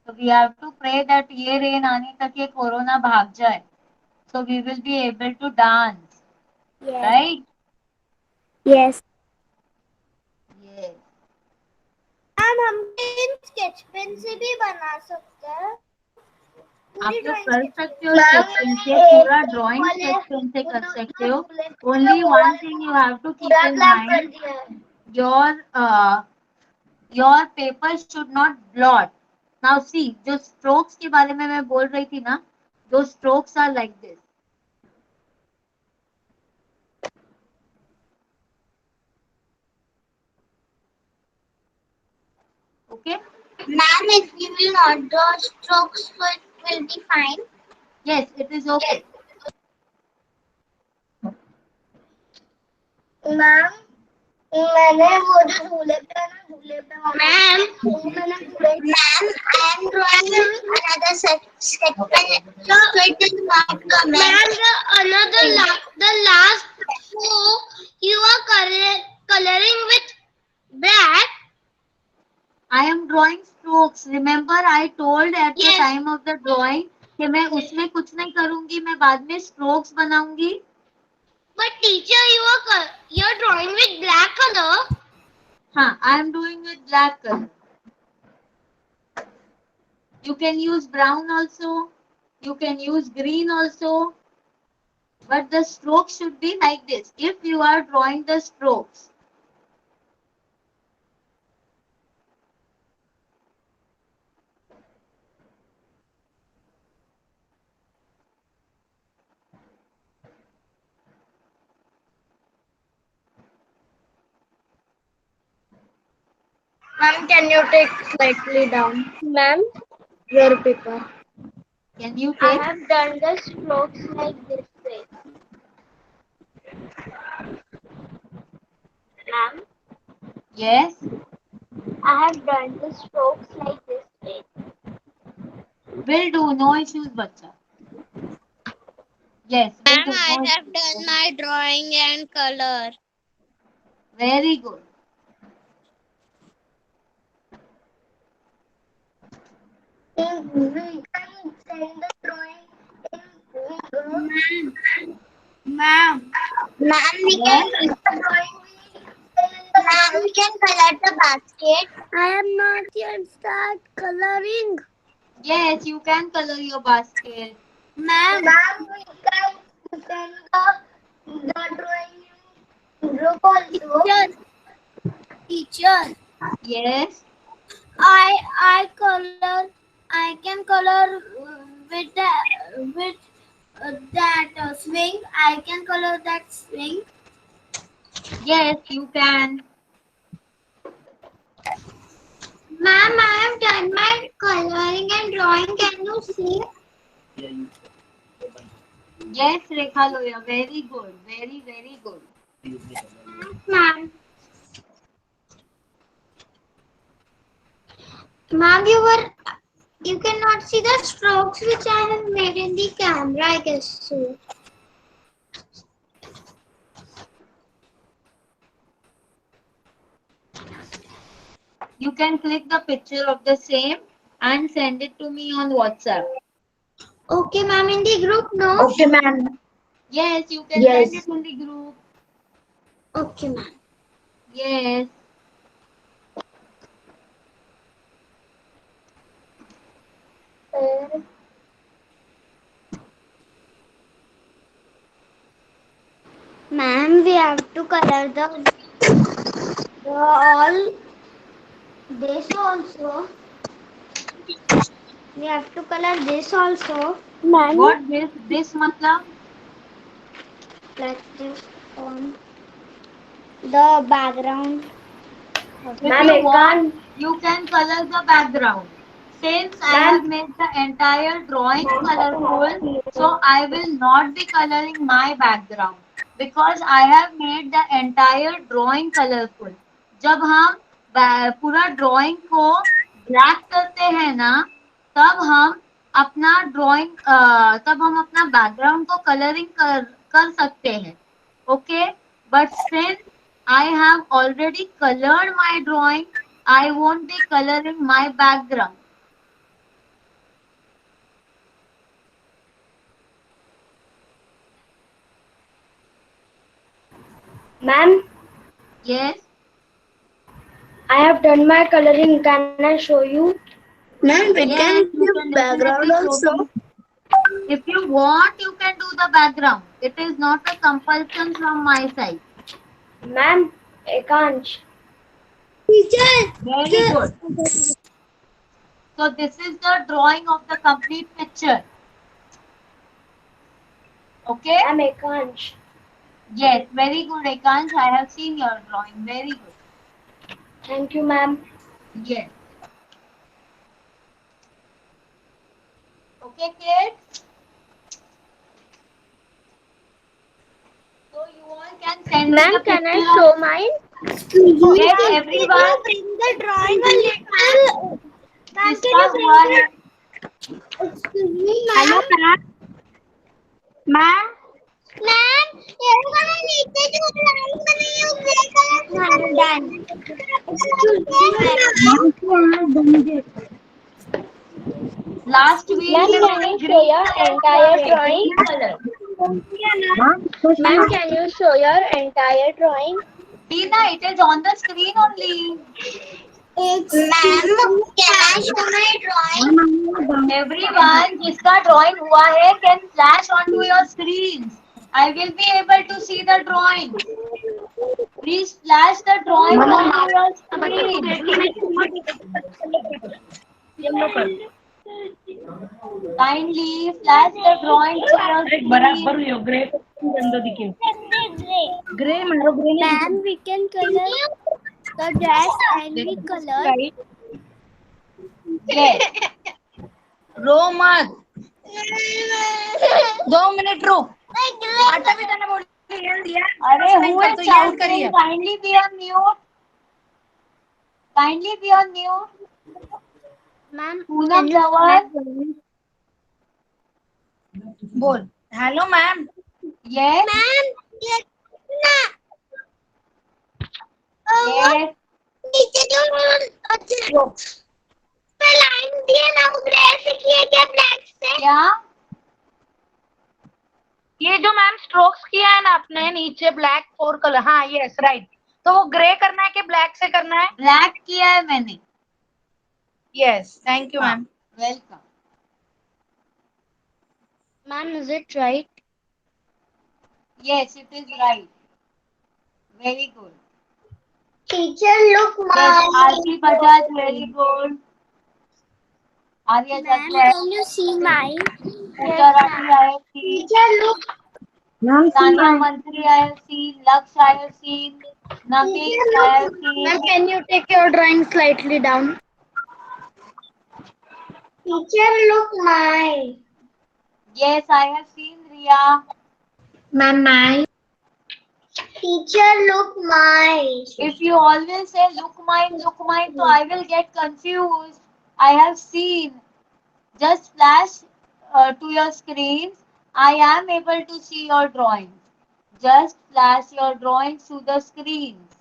तो we have to pray that ये रेन आने तक ये कोरोना भाग जाए, so we will be able to dance, right? Yes. Yes. Ma'am हम इन स्केच पेन से भी बना सकते हैं। आप लोग कर सकते हो स्केच पेन से, पूरा ड्राइंग स्केच पेन से कर सकते हो। Only one thing you have to keep in mind, your paper should not blot. Now see, जो स्ट्रोक्स के बारे में मैं बोल रही थी ना, दो strokes are like this. Okay? Ma'am, if we will not draw strokes, so it will be fine. Yes, it is okay. Ma'am मैंने वो जो झूले पे ma'am I am drawing another section. So it is not coming. Ma'am, the last two you are coloring with black. I am drawing strokes. Remember, I told at the time of the drawing कि मैं उसमें कुछ नहीं करूंगी, मैं बाद में strokes बनाऊंगी. But teacher, you're drawing with black color. हाँ, I am doing with black color. You can use brown also. You can use green also. But the strokes should be like this. If you are drawing the strokes. Ma'am, can you take slightly down? Ma'am, Your paper. Can you I take? have done the strokes like this way. Ma'am, Yes. I have done the strokes like this way. Will do. No issues, बच्चा. Yes, very Ma'am, good. I No have issue. done my drawing and color. Very good. Ma'am, we Yes. can Ma'am, we can color the basket. I am not yet start coloring. Yes, you can color your basket. Ma'am, we can send the drawing group also. Teacher, Yes. I can color with that swing. I can color that swing. Yes, you can. Ma'am, I have done my coloring and drawing. Can you see? Yes, Rekha Loya. Very good. Very, very good. Ma'am. Ma'am, you cannot see the strokes which I have made in the camera, I guess so. You can click the picture of the same and send it to me on WhatsApp. Okay, ma'am, in the group, no? Okay, ma'am. Yes, you can Yes. send it in the group. Okay, ma'am. Yes. Ma'am, we have to color the all this also. We have to color this also. Ma'am, What this matlab? like this on the background. If Ma'am, you I want, can't. you can color the background. Since I have made the entire drawing colorful, so I will not be coloring my background because I have made the entire drawing colorful. जब हम पूरा drawing को black करते हैं ना, तब हम अपना drawing तब हम अपना background को coloring कर सकते हैं. Okay, but since I have already colored my drawing, I won't be coloring my background. Ma'am, Yes. I have done my coloring. Can I show you? Ma'am, we Yes, you can definitely show me. If you want, you can do the background. It is not a compulsion from my side. Ma'am, I can't. Teacher. Very good. So this is the drawing of the complete picture. Okay? Ma'am, I can't. Yes, very good, Ekansh. I have seen your drawing. Very good. Thank you, ma'am. Yes. Okay, kids? So you all can send me the Ma'am, can I picture show of- mine? Yes, everyone. Bring the drawing a little. Ma'am, जिसका can you हुआ bring है the... Excuse me, ma'am. Ma'am? Ma'am, everyone नीचे जो drawing बनाई है वो grey color से done. Last week Ma'am, में can मैंने you show green your colour entire किया है, drawing? green colour. Ma'am, can you show your entire drawing? Tina, it is on the screen only. Ma'am, can I show my drawing? Everyone, जिसका drawing हुआ है can flash onto your screens. I will be able to see the drawing. Please flash the drawing onto your screen. Kindly flash the drawing to your screen. Ma'am, we can color the dress any color. Yes. रो मत. 2 minute रुक. अरे who is shouting? Kindly be on mute. Kindly be on mute. Ma'am, Poonam Jawar. बोल. Hello, ma'am. Yes. Ma'am ये ना Yes. नीचे जो पे line दिए ना वो ग्रे से किए क्या ब्लैक से? क्या? ये जो मैम स्ट्रोक्स किया है ना आपने नीचे ब्लैक 4 कलर, हाँ यस राइट, तो वो ग्रे करना है कि ब्लैक से करना है? ब्लैक किया है मैंने. Yes, thank you ma'am. Welcome. Ma'am, is it right? Yes, it is right. Very good. Teacher, look Yes, my. Aarti Bajaj, very good. Arya Ma'am, Jagler, can you see mine? Pooja Rathi, I have seen. Teacher, look. Tanya Mantri, I have seen. Laksh, I have seen. Nagesh, I have seen. Ma'am, can you take your drawing slightly down? Teacher, look mine. Yes, I have seen Riya. Ma'am, mine. Teacher, look mine. If you always say look mine, so I will get confused. I have seen. Just flash to your screens. I am able to see your drawings. Just flash your drawings to the screens.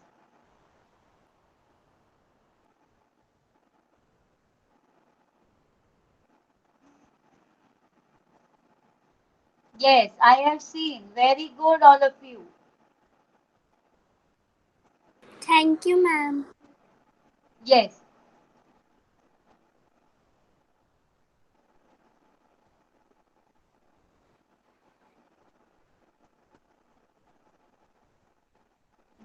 Yes, I have seen. Very good, all of you. Thank you, ma'am. Yes.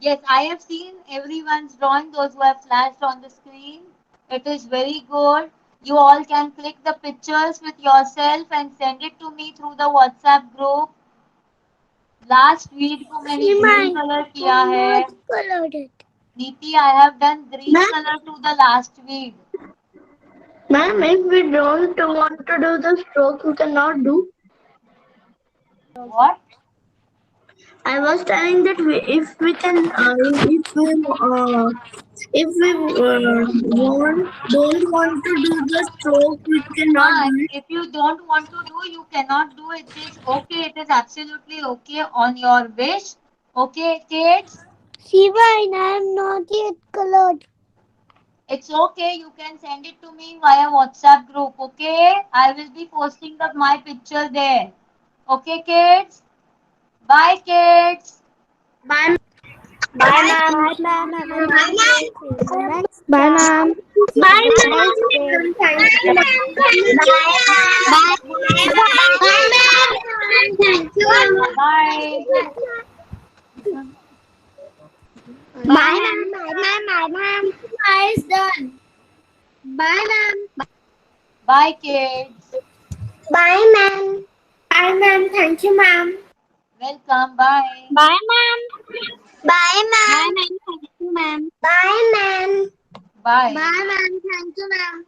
Yes, I have seen everyone's drawing, those who have flashed on the screen. It is very good. You all can click the pictures with yourself and send it to me through the WhatsApp group. Last week को मैंने green color किया है. Colored it. Neeti, I have done green color to the last weed. Ma'am, if we don't want to do the stroke, we cannot do. What? I was telling that if we can, if we don't want to do the stroke, we cannot do it. If you don't want to do, you cannot do it. It is okay. It is absolutely okay on your wish. Okay, kids? Shiva, I am not yet colored. It's okay. You can send it to me via WhatsApp group. Okay? I will be posting my picture there. Okay, kids? Bye, kids. Bye. Bye, ma'am. Bye, ma'am. Bye, ma'am. Bye, ma'am. Thank you, ma'am. Bye. Bye, ma'am. Thank you, ma'am. Bye. Bye, ma'am. Bye, ma'am. Bye is done. Bye, ma'am. Bye, kids. Bye, ma'am. Bye, ma'am. Thank you, ma'am. Welcome. Bye. Bye, ma'am. Bye, ma'am. Bye, ma'am. Thank you, ma'am. Bye, ma'am. Bye. Bye, ma'am. Thank you, ma'am.